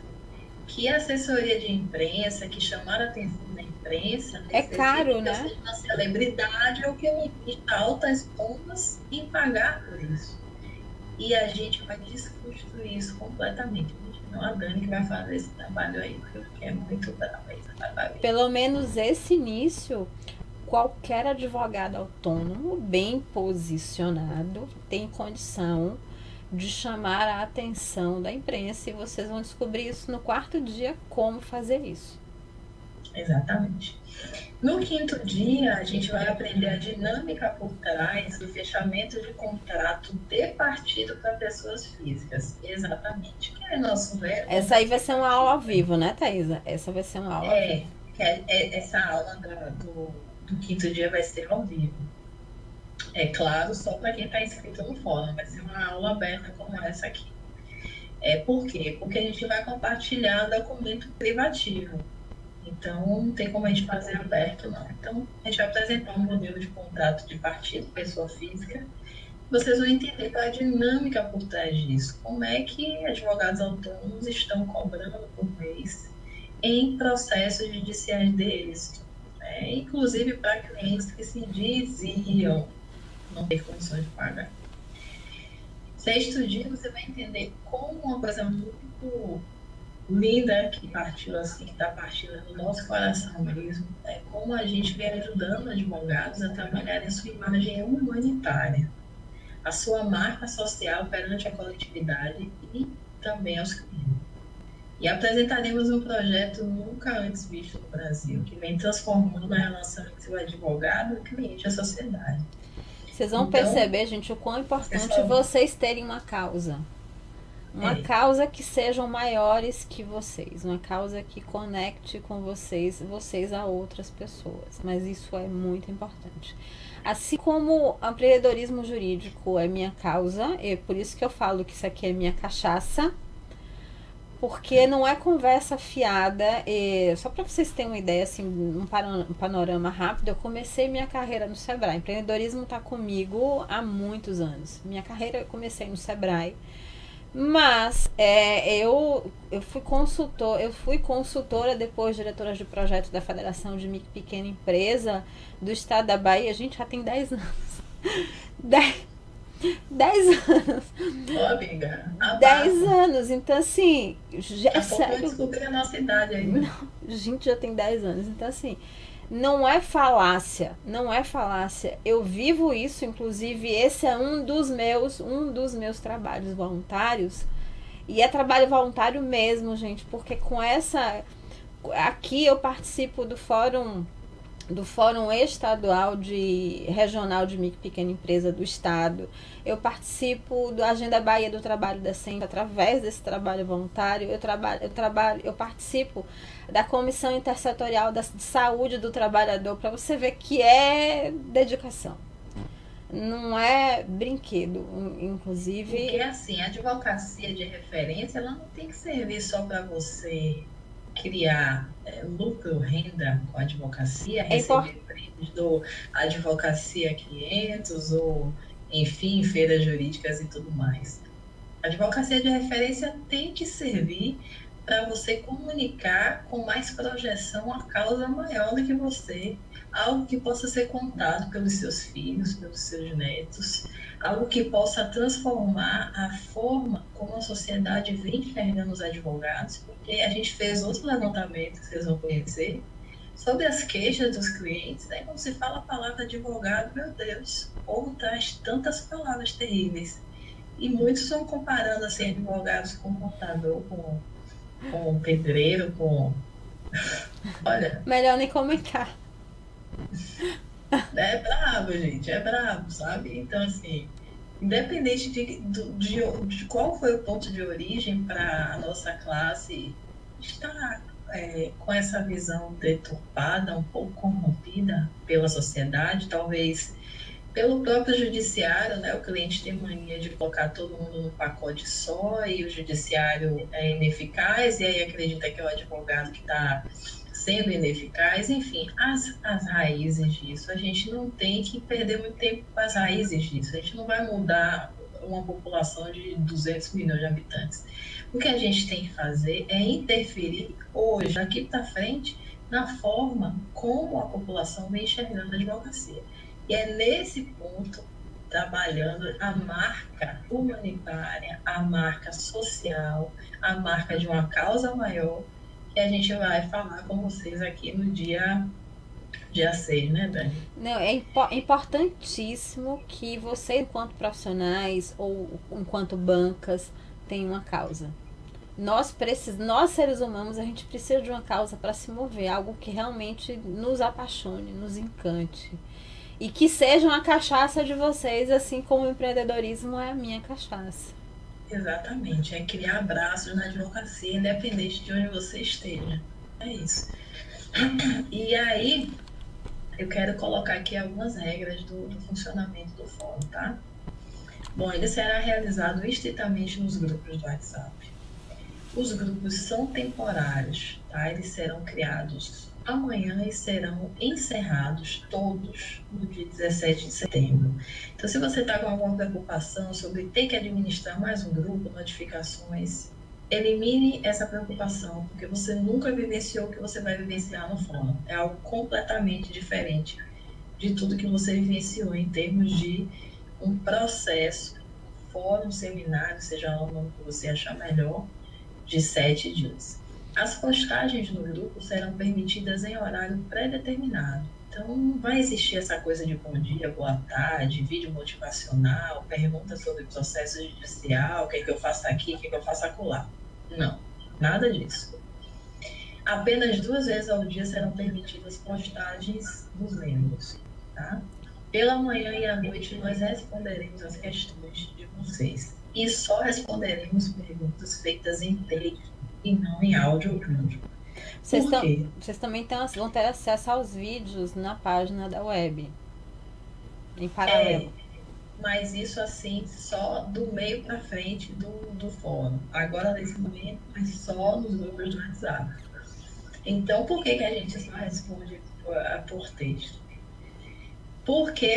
que a assessoria de imprensa, que chamaram a atenção da imprensa, é caro, né? Seja uma celebridade ou que eu invista altas contas em pagar por isso. E a gente vai desconstruir isso completamente. Não a Dani que vai fazer esse trabalho aí, porque é muito brava. Pelo menos esse início, qualquer advogado autônomo bem posicionado tem condição de chamar a atenção da imprensa, e vocês vão descobrir isso no 4º dia, como fazer isso. Exatamente. No 5º dia, a gente vai aprender a dinâmica por trás do fechamento de contrato de partido para pessoas físicas. Exatamente. Que é nosso verbo. Essa aí vai ser uma aula ao vivo, né, Thaisa? Essa vai ser uma aula ao vivo. Essa aula do 5º dia vai ser ao vivo. É claro, só para quem está inscrito no fórum. Vai ser uma aula aberta como essa aqui. Por quê? Porque a gente vai compartilhar documento privativo. Então, não tem como a gente fazer aberto, não. Então, a gente vai apresentar um modelo de contrato de partido, pessoa física. Vocês vão entender qual é a dinâmica por trás disso. Como é que advogados autônomos estão cobrando por mês em processos judiciais deles. Inclusive para clientes que se diziam não ter condições de pagar. 6º dia, você vai entender como uma coisa muito linda que partiu assim, que está partindo do nosso coração mesmo, como a gente vem ajudando advogados a trabalhar em sua imagem humanitária, a sua marca social perante a coletividade e também aos clientes. E apresentaremos um projeto nunca antes visto no Brasil, que vem transformando a relação entre o advogado, o cliente e a sociedade. Vocês vão perceber, gente, o quão importante vocês terem uma causa. Uma causa que sejam maiores que vocês, uma causa que conecte com vocês a outras pessoas, mas isso é muito importante. Assim como o empreendedorismo jurídico é minha causa, e por isso que eu falo que isso aqui é minha cachaça, porque não é conversa fiada. Só para vocês terem uma ideia, assim, um panorama rápido, eu comecei minha carreira no Sebrae. Empreendedorismo está comigo há muitos anos. Minha carreira eu comecei no Sebrae. Mas eu fui consultora, depois diretora de projeto da Federação de Micro e Pequena Empresa do Estado da Bahia. A gente já tem 10 anos. 10 anos. Ô, amiga. 10 anos. Então, assim. Já sério. Descobrir a nossa idade aí. Não, gente, já tem 10 anos. Então, assim. Não é falácia, não é falácia. Eu vivo isso, inclusive esse é um dos meus trabalhos voluntários. E é trabalho voluntário mesmo, gente, porque com essa aqui eu participo do Fórum Estadual Regional de Micro e Pequena Empresa do Estado. Eu participo da Agenda Bahia do Trabalho Decente através desse trabalho voluntário. Eu participo da Comissão Intersetorial de Saúde do Trabalhador, para você ver que é dedicação. Não é brinquedo, inclusive. Porque assim, a advocacia de referência, ela não tem que servir só para você criar lucro, renda com a advocacia, receber prêmios do Advocacia 500 ou, enfim, feiras jurídicas e tudo mais. A advocacia de referência tem que servir para você comunicar com mais projeção a causa maior do que você, algo que possa ser contado pelos seus filhos, pelos seus netos, algo que possa transformar a forma como a sociedade vem enxergando os advogados, porque a gente fez outro levantamento que vocês vão conhecer, sobre as queixas dos clientes. Aí quando se fala a palavra advogado, meu Deus, o povo traz tantas palavras terríveis. E muitos estão comparando assim, advogados com contador, com pedreiro, com. Olha, Melhor nem comentar. é brabo, gente, é brabo, sabe? Então, assim, independente de qual foi o ponto de origem para a nossa classe estar com essa visão deturpada, um pouco corrompida pela sociedade, talvez pelo próprio judiciário, né? O cliente tem mania de colocar todo mundo num pacote só e o judiciário é ineficaz e aí acredita que é o advogado que está sendo ineficaz. Enfim, as raízes disso. A gente não tem que perder muito tempo com as raízes disso. A gente não vai mudar uma população de 200 milhões de habitantes. O que a gente tem que fazer é interferir hoje, daqui para frente, na forma como a população vem enxergando a advocacia. E é nesse ponto, trabalhando a marca humanitária, a marca social, a marca de uma causa maior, que a gente vai falar com vocês aqui no dia 6, né, Dani? Não, é importantíssimo que vocês, enquanto profissionais ou enquanto bancas, tenham uma causa. Nós seres humanos, a gente precisa de uma causa para se mover, algo que realmente nos apaixone, nos encante. E que seja uma cachaça de vocês, assim como o empreendedorismo é a minha cachaça. Exatamente, é criar abraços na advocacia, independente de onde você esteja. É isso. E aí, eu quero colocar aqui algumas regras do funcionamento do fórum, tá? Bom, ele será realizado estritamente nos grupos do WhatsApp. Os grupos são temporários, tá? Eles serão criados amanhã e serão encerrados todos no dia 17 de setembro. Então, se você está com alguma preocupação sobre ter que administrar mais um grupo, notificações, elimine essa preocupação, porque você nunca vivenciou o que você vai vivenciar no fórum. É algo completamente diferente de tudo que você vivenciou em termos de um processo, fórum, seminário, seja lá o nome que você achar melhor, de 7 dias. As postagens no grupo serão permitidas em horário pré-determinado. Então, não vai existir essa coisa de bom dia, boa tarde, vídeo motivacional, perguntas sobre processo judicial, o que é que eu faço aqui, o que é que eu faço acolá. Não, nada disso. Apenas 2 vezes ao dia serão permitidas postagens dos membros, tá? Pela manhã e à noite nós responderemos as questões de vocês. E só responderemos perguntas feitas em texto e não em áudio ou vídeo. Vocês também vão ter acesso aos vídeos na página da web, em paralelo. Mas isso assim, só do meio para frente do fórum. Agora, nesse momento, é só nos grupos do WhatsApp. Então, por que a gente só responde por texto? Porque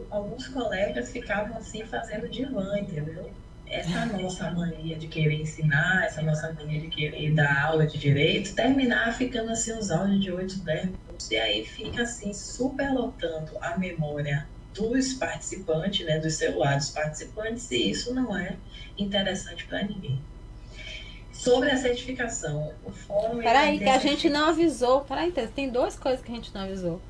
alguns colegas ficavam assim fazendo divã, entendeu? Essa nossa mania de querer ensinar, essa nossa mania de querer dar aula de direito, terminar ficando assim os áudios de 8, 10 minutos, e aí fica assim superlotando a memória dos participantes, né, dos celulares dos participantes, e isso não é interessante para ninguém. Sobre a certificação, o fórum... Peraí, que a gente não avisou. Peraí, tem 2 coisas que a gente não avisou.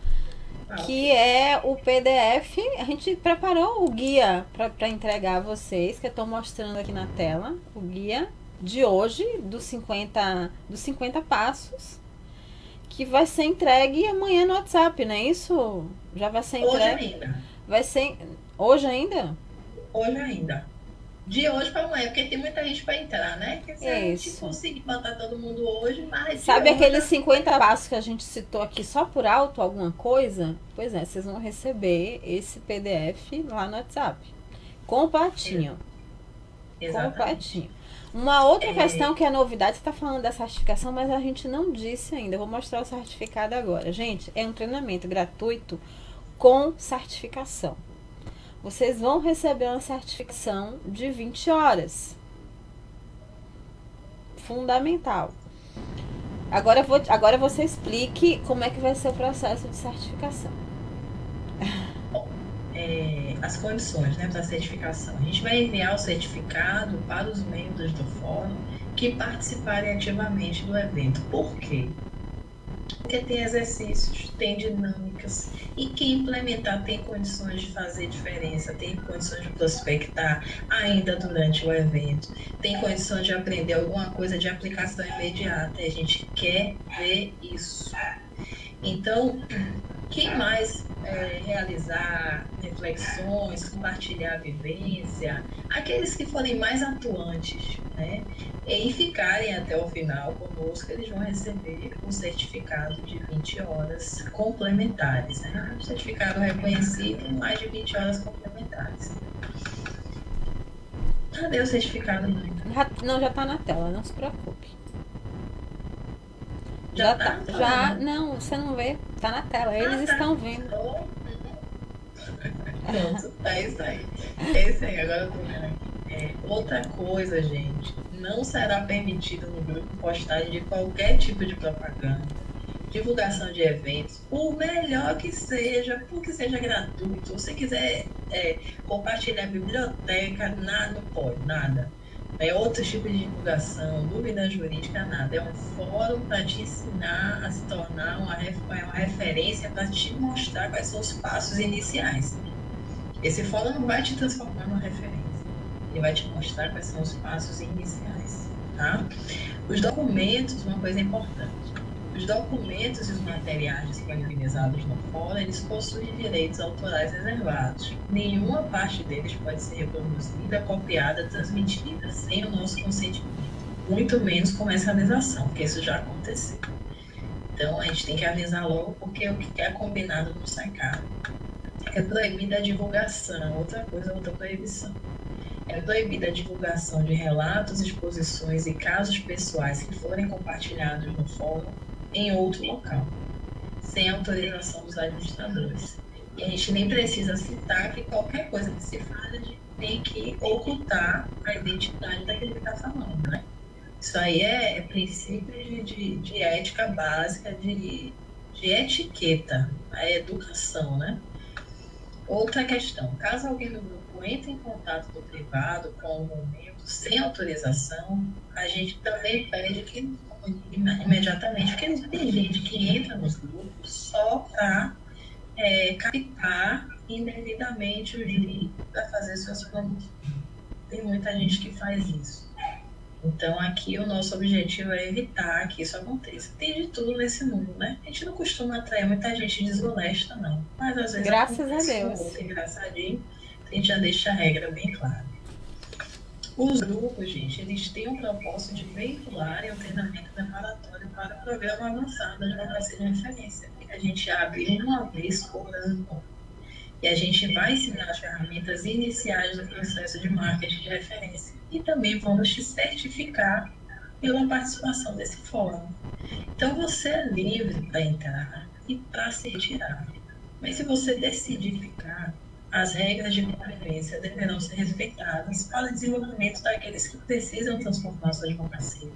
Que é o PDF. A gente preparou o guia para entregar a vocês, que eu estou mostrando aqui na tela. O guia de hoje, dos 50 passos, que vai ser entregue amanhã no WhatsApp, não é isso? Já vai ser entregue. Hoje ainda. Vai ser hoje ainda? Hoje ainda. De hoje para amanhã, porque tem muita gente para entrar, né? Porque se a gente conseguir botar todo mundo hoje, mas... Sabe aqueles 50 passos que a gente citou aqui só por alto, alguma coisa? Pois é, vocês vão receber esse PDF lá no WhatsApp. Completinho. Exatamente. Completinho. Uma outra questão que é novidade, você está falando da certificação, mas a gente não disse ainda. Eu vou mostrar o certificado agora. Gente, é um treinamento gratuito com certificação. Vocês vão receber uma certificação de 20 horas. fundamental. Agora você explique como é que vai ser o processo de certificação. As condições, né, para a certificação. A gente vai enviar o certificado para os membros do fórum que participarem ativamente do evento. Por quê? Porque tem exercícios, tem dinâmicas, e quem implementar tem condições de fazer diferença, tem condições de prospectar ainda durante o evento, tem condições de aprender alguma coisa de aplicação imediata, e a gente quer ver isso. Então, quem mais realizar reflexões, compartilhar a vivência, aqueles que forem mais atuantes, né, e ficarem até o final conosco, eles vão receber um certificado de 20 horas complementares, né? Um certificado reconhecido e mais de 20 horas complementares. Cadê o certificado? Já está na tela, não se preocupe. Já tá? Já, não, você não vê, tá na tela, eles estão vendo. Pronto, é isso aí. É isso aí, agora eu tô vendo aqui. Outra coisa, gente, não será permitido no grupo postagem de qualquer tipo de propaganda, divulgação de eventos, por melhor que seja, por que seja gratuito. Se você quiser compartilhar a biblioteca, nada, não pode, nada. Outro tipo de divulgação, dúvida jurídica, nada. É um fórum para te ensinar a se tornar uma referência, para te mostrar quais são os passos iniciais. Esse fórum não vai te transformar numa referência, ele vai te mostrar quais são os passos iniciais, tá? Os documentos, uma coisa importante, os documentos e os materiais disponibilizados no fórum, eles possuem direitos autorais reservados. Nenhuma parte deles pode ser reproduzida, copiada, transmitida sem o nosso consentimento, muito menos comercialização, porque isso já aconteceu. Então, a gente tem que avisar logo, porque o que é combinado não sai caro. É proibida a divulgação, outra proibição. É proibida a divulgação de relatos, exposições e casos pessoais que forem compartilhados no fórum em outro local, sem autorização dos administradores. E a gente nem precisa citar que qualquer coisa que se fale, a gente tem que ocultar a identidade daquele que está falando, né? Isso aí é princípio de ética básica, de etiqueta, a educação, né? Outra questão, caso alguém do grupo entre em contato no privado com algum membro sem autorização, a gente também pede que não comunique imediatamente, porque tem gente que entra nos grupos só para captar indevidamente o direito para fazer suas promoções. Tem muita gente que faz isso. Então, aqui o nosso objetivo é evitar que isso aconteça. Tem de tudo nesse mundo, né? A gente não costuma atrair muita gente desonesta, não. Mas, às vezes, graças a Deus. Engraçadinho, a gente já deixa a regra bem clara. Os grupos, gente, eles têm um propósito de veicular o treinamento preparatório para o programa avançado de advocacia de referência, que a gente abre uma vez por ano. E a gente vai ensinar as ferramentas iniciais do processo de marketing de referência. E também vamos te certificar pela participação desse fórum. Então, você é livre para entrar e para se retirar. Mas se você decidir ficar, as regras de convivência deverão ser respeitadas para o desenvolvimento daqueles que precisam transformar sua advocacia.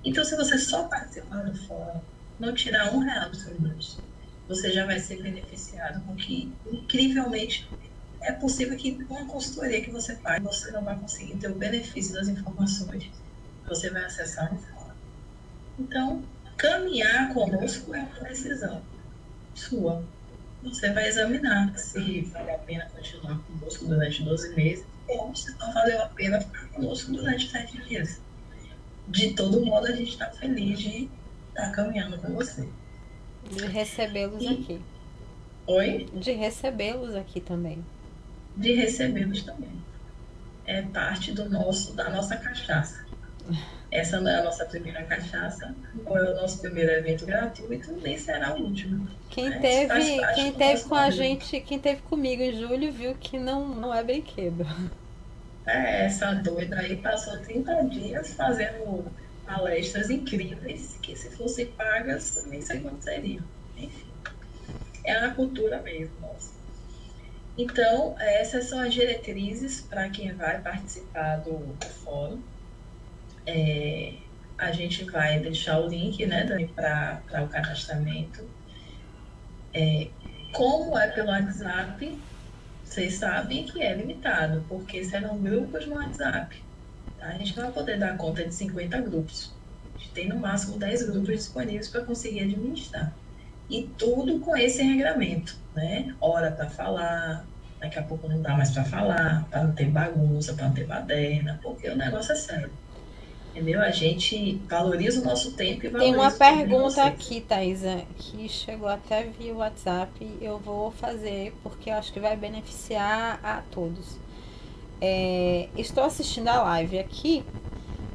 Então, se você só participar do fórum, não tirar R$1 do seu bolso, você já vai ser beneficiado com que, incrivelmente, é possível que com a consultoria que você pague, você não vai conseguir ter o benefício das informações que você vai acessar no fórum. Então, caminhar conosco é uma decisão sua. Você vai examinar se vale a pena continuar conosco durante 12 meses ou se não valeu a pena ficar conosco durante 7 dias. De todo modo, a gente está feliz de estar caminhando com você. De recebê-los aqui. Oi? De recebê-los aqui também. De recebê-los também. É parte da nossa cachaça. Essa não é a nossa primeira cachaça, não é o nosso primeiro evento gratuito, nem será o último. Quem teve com a gente, quem teve comigo em julho, viu que não é brinquedo. Essa doida aí passou 30 dias fazendo palestras incríveis, que se fossem pagas, nem sei quanto seriam. Enfim, é a cultura mesmo, nossa. Então, essas são as diretrizes para quem vai participar do fórum. a gente vai deixar o link, né, Dani, para o cadastramento. Como é pelo WhatsApp, vocês sabem que é limitado, porque serão grupos no WhatsApp. Tá? A gente não vai poder dar conta de 50 grupos. A gente tem no máximo 10 grupos disponíveis para conseguir administrar. E tudo com esse regramento, né? Hora para falar, daqui a pouco não dá mais para falar, para não ter bagunça, para não ter baderna, porque o negócio é sério. Entendeu? A gente valoriza o nosso tempo e valoriza Tem uma o tempo de pergunta vocês. aqui, Thaisa, que chegou até via WhatsApp. Eu vou fazer porque eu acho que vai beneficiar a todos. Estou assistindo a live aqui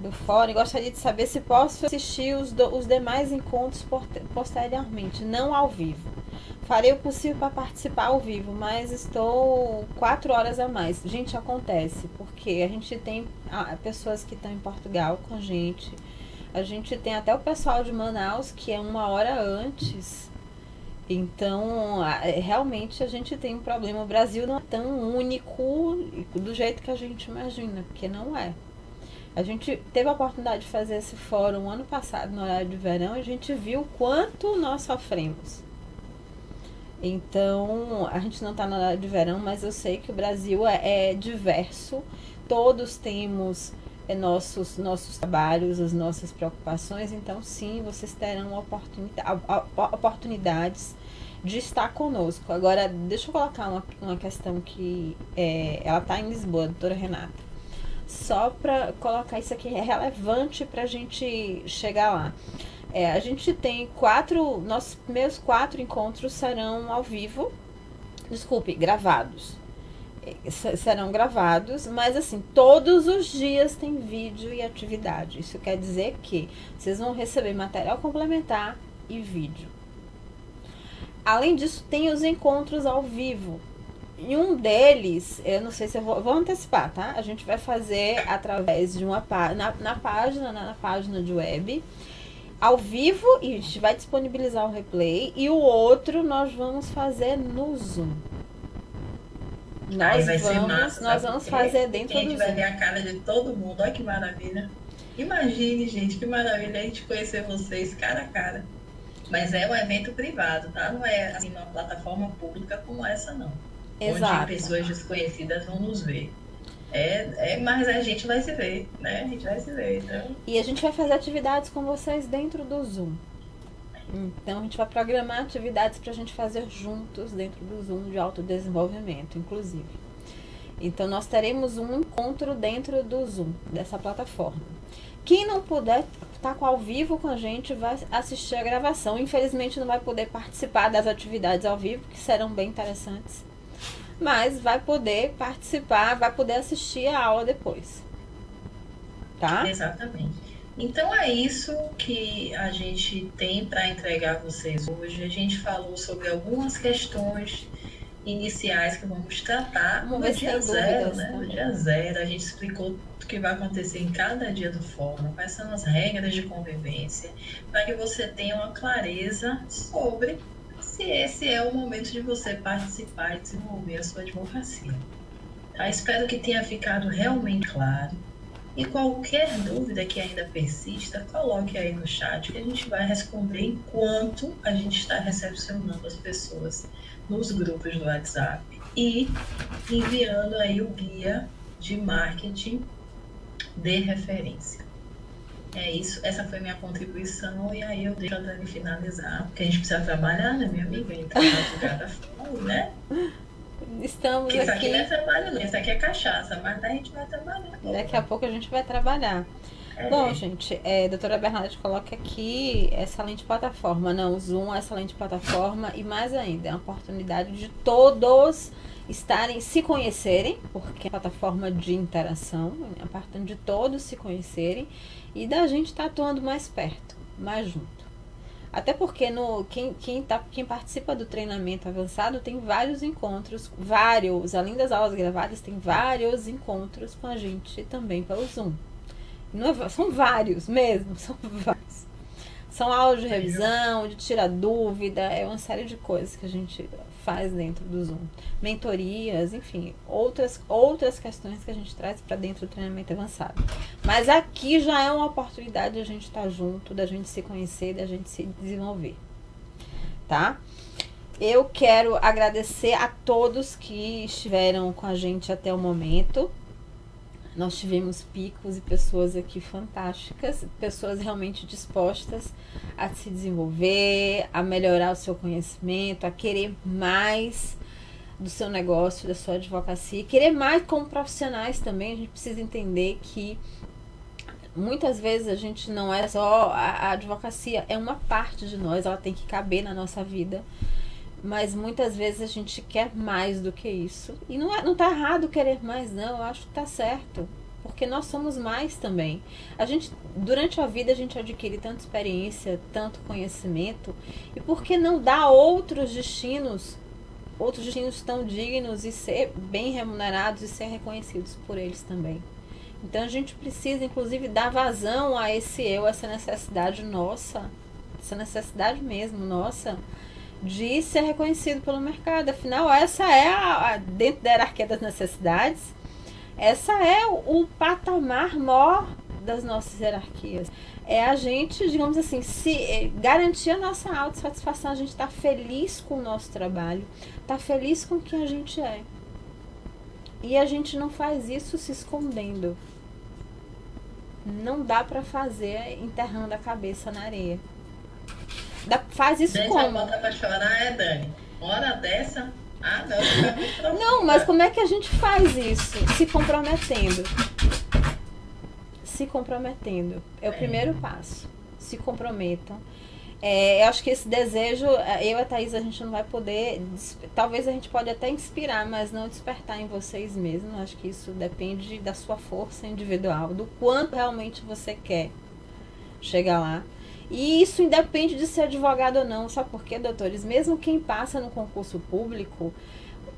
do fórum e gostaria de saber se posso assistir os demais encontros posteriormente, não ao vivo. Farei o possível para participar ao vivo, mas estou 4 horas a mais. Gente, acontece, porque a gente tem pessoas que estão em Portugal com a gente. A gente tem até o pessoal de Manaus, que é 1 hora antes. Então, realmente a gente tem um problema. O Brasil não é tão único do jeito que a gente imagina, porque não é. A gente teve a oportunidade de fazer esse fórum ano passado, no horário de verão, e a gente viu o quanto nós sofremos. Então, a gente não está no horário de verão, mas eu sei que o Brasil é diverso. Todos temos nossos trabalhos, as nossas preocupações. Então, sim, vocês terão oportunidades de estar conosco. Agora, deixa eu colocar uma questão que ela está em Lisboa, a doutora Renata. Só para colocar isso aqui, é relevante para a gente chegar lá. A gente tem nossos primeiros 4 encontros serão ao vivo, gravados. Serão gravados, mas assim, todos os dias tem vídeo e atividade. Isso quer dizer que vocês vão receber material complementar e vídeo. Além disso, tem os encontros ao vivo. E um deles, eu não sei se eu vou antecipar, tá? A gente vai fazer através de uma na página de web, ao vivo, e a gente vai disponibilizar o replay, e o outro nós vamos fazer no Zoom. Nós vamos fazer dentro do Zoom. A gente vai ver a cara de todo mundo, olha que maravilha. Imagine, gente, que maravilha a gente conhecer vocês cara a cara. Mas é um evento privado, tá? Não é assim uma plataforma pública como essa, não. Exato. Onde pessoas desconhecidas vão nos ver. Mas a gente vai se ver, né? A gente vai se ver, então... E a gente vai fazer atividades com vocês dentro do Zoom. Então, a gente vai programar atividades pra gente fazer juntos dentro do Zoom de autodesenvolvimento, inclusive. Então, nós teremos um encontro dentro do Zoom, dessa plataforma. Quem não puder estar ao vivo com a gente vai assistir a gravação. Infelizmente, não vai poder participar das atividades ao vivo, que serão bem interessantes. Mas vai poder participar, vai poder assistir a aula depois. Tá? Exatamente. Então é isso que a gente tem para entregar a vocês hoje. A gente falou sobre algumas questões iniciais que vamos tratar no dia zero, né? No dia zero, a gente explicou o que vai acontecer em cada dia do fórum, quais são as regras de convivência, para que você tenha uma clareza sobre se esse é o momento de você participar e desenvolver a sua advocacia. Tá? Espero que tenha ficado realmente claro. E qualquer dúvida que ainda persista, coloque aí no chat que a gente vai responder enquanto a gente está recepcionando as pessoas nos grupos do WhatsApp e enviando aí o guia de marketing de referência. É isso, essa foi minha contribuição e aí eu deixo a Dani finalizar, porque a gente precisa trabalhar, né, minha amiga? Então, madrugada fome, né? Estamos Isso aqui. aqui não é trabalho, não. Isso aqui é cachaça, mas daí a gente vai trabalhar. Daqui a pouco a gente vai trabalhar. Bom, gente, a doutora Bernadette coloca aqui excelente plataforma. Não, o Zoom é excelente plataforma e mais ainda, é uma oportunidade de todos se conhecerem, porque é uma plataforma de interação, é a parte de todos se conhecerem e da gente estar atuando mais perto, mais junto. Até porque quem participa do treinamento avançado tem vários encontros, além das aulas gravadas, tem vários encontros com a gente também pelo Zoom. São vários mesmo, são vários. São aulas de revisão, de tirar dúvida, é uma série de coisas que a gente faz dentro do Zoom. Mentorias, enfim, outras questões que a gente traz para dentro do treinamento avançado. Mas aqui já é uma oportunidade de a gente estar junto, da gente se conhecer, da gente se desenvolver. Tá? Eu quero agradecer a todos que estiveram com a gente até o momento. Nós tivemos picos e pessoas aqui fantásticas, pessoas realmente dispostas a se desenvolver, a melhorar o seu conhecimento, a querer mais do seu negócio, da sua advocacia, querer mais como profissionais também. A gente precisa entender que muitas vezes a gente não é só a advocacia, é uma parte de nós, ela tem que caber na nossa vida. Mas muitas vezes a gente quer mais do que isso. E não tá errado querer mais, não. Eu acho que tá certo. Porque nós somos mais também. Durante a vida, a gente adquire tanta experiência, tanto conhecimento. E por que não dar outros destinos tão dignos e ser bem remunerados e ser reconhecidos por eles também? Então a gente precisa, inclusive, dar vazão a essa necessidade nossa. Essa necessidade mesmo, nossa, de ser reconhecido pelo mercado. Afinal, essa é dentro da hierarquia das necessidades, essa é o patamar maior das nossas hierarquias. É a gente, digamos assim, se garantir a nossa autossatisfação, a gente tá feliz com o nosso trabalho, tá feliz com quem a gente é. E a gente não faz isso se escondendo. Não dá pra fazer enterrando a cabeça na areia. Faz isso Deixa como? a bota pra chorar, Dani. Hora dessa. Não. Não, mas como é que a gente faz isso? Se comprometendo. Se comprometendo. É o primeiro passo. Se comprometam. Eu acho que esse desejo, eu e a Thaís, a gente não vai poder. Talvez a gente pode até inspirar, mas não despertar em vocês mesmos. Acho que isso depende da sua força individual, do quanto realmente você quer chegar lá. E isso independe de ser advogado ou não. Sabe por quê, doutores? Mesmo quem passa no concurso público,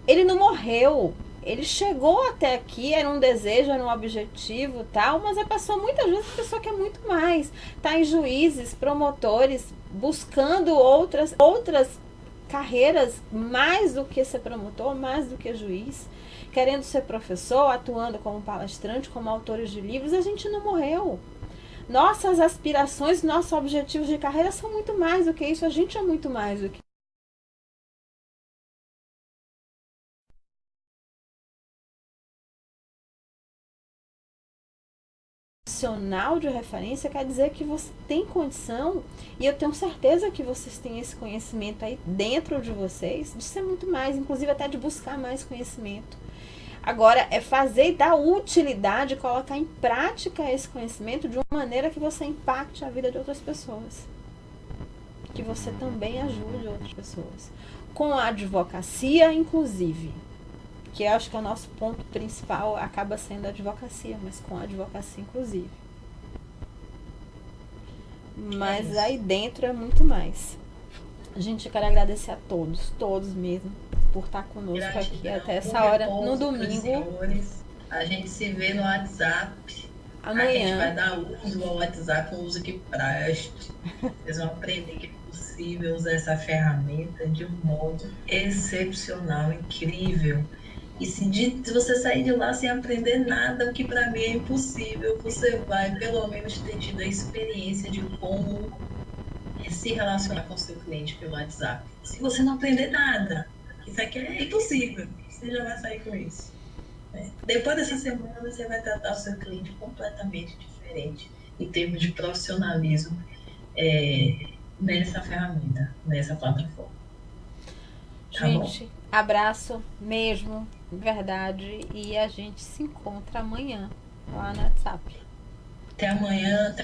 ele não morreu. Ele chegou até aqui, era um desejo, era um objetivo, tal, mas muitas vezes a pessoa quer muito mais. Tá em juízes, promotores, buscando outras carreiras, mais do que ser promotor, mais do que juiz, querendo ser professor, atuando como palestrante, como autores de livros. A gente não morreu. Nossas aspirações, nossos objetivos de carreira são muito mais do que isso. A gente é muito mais do que profissional de referência. Quer dizer que você tem condição, e eu tenho certeza que vocês têm esse conhecimento aí dentro de vocês, de ser muito mais, inclusive até de buscar mais conhecimento. Agora, é fazer e dar utilidade, colocar em prática esse conhecimento de uma maneira que você impacte a vida de outras pessoas. Que você também ajude outras pessoas. Com a advocacia, inclusive. Que eu acho que é o nosso ponto principal, acaba sendo a advocacia, mas com a advocacia, inclusive. Mas aí dentro é muito mais. Gente, eu quero agradecer a todos mesmo, por estar conosco aqui até essa hora, no domingo. Senhores, a gente se vê no WhatsApp. Amanhã. A gente vai dar uso ao WhatsApp, um uso que preste. Vocês vão aprender que é possível usar essa ferramenta de um modo excepcional, incrível. E se você sair de lá sem aprender nada, o que para mim é impossível, você vai pelo menos ter tido a experiência de como se relacionar com o seu cliente pelo WhatsApp. Se você não aprender nada, isso aqui é impossível, você já vai sair com isso. Depois dessa semana, você vai tratar o seu cliente completamente diferente em termos de profissionalismo nessa ferramenta, nessa plataforma. Tá gente, bom? Abraço mesmo, verdade, e a gente se encontra amanhã lá no WhatsApp. Até amanhã.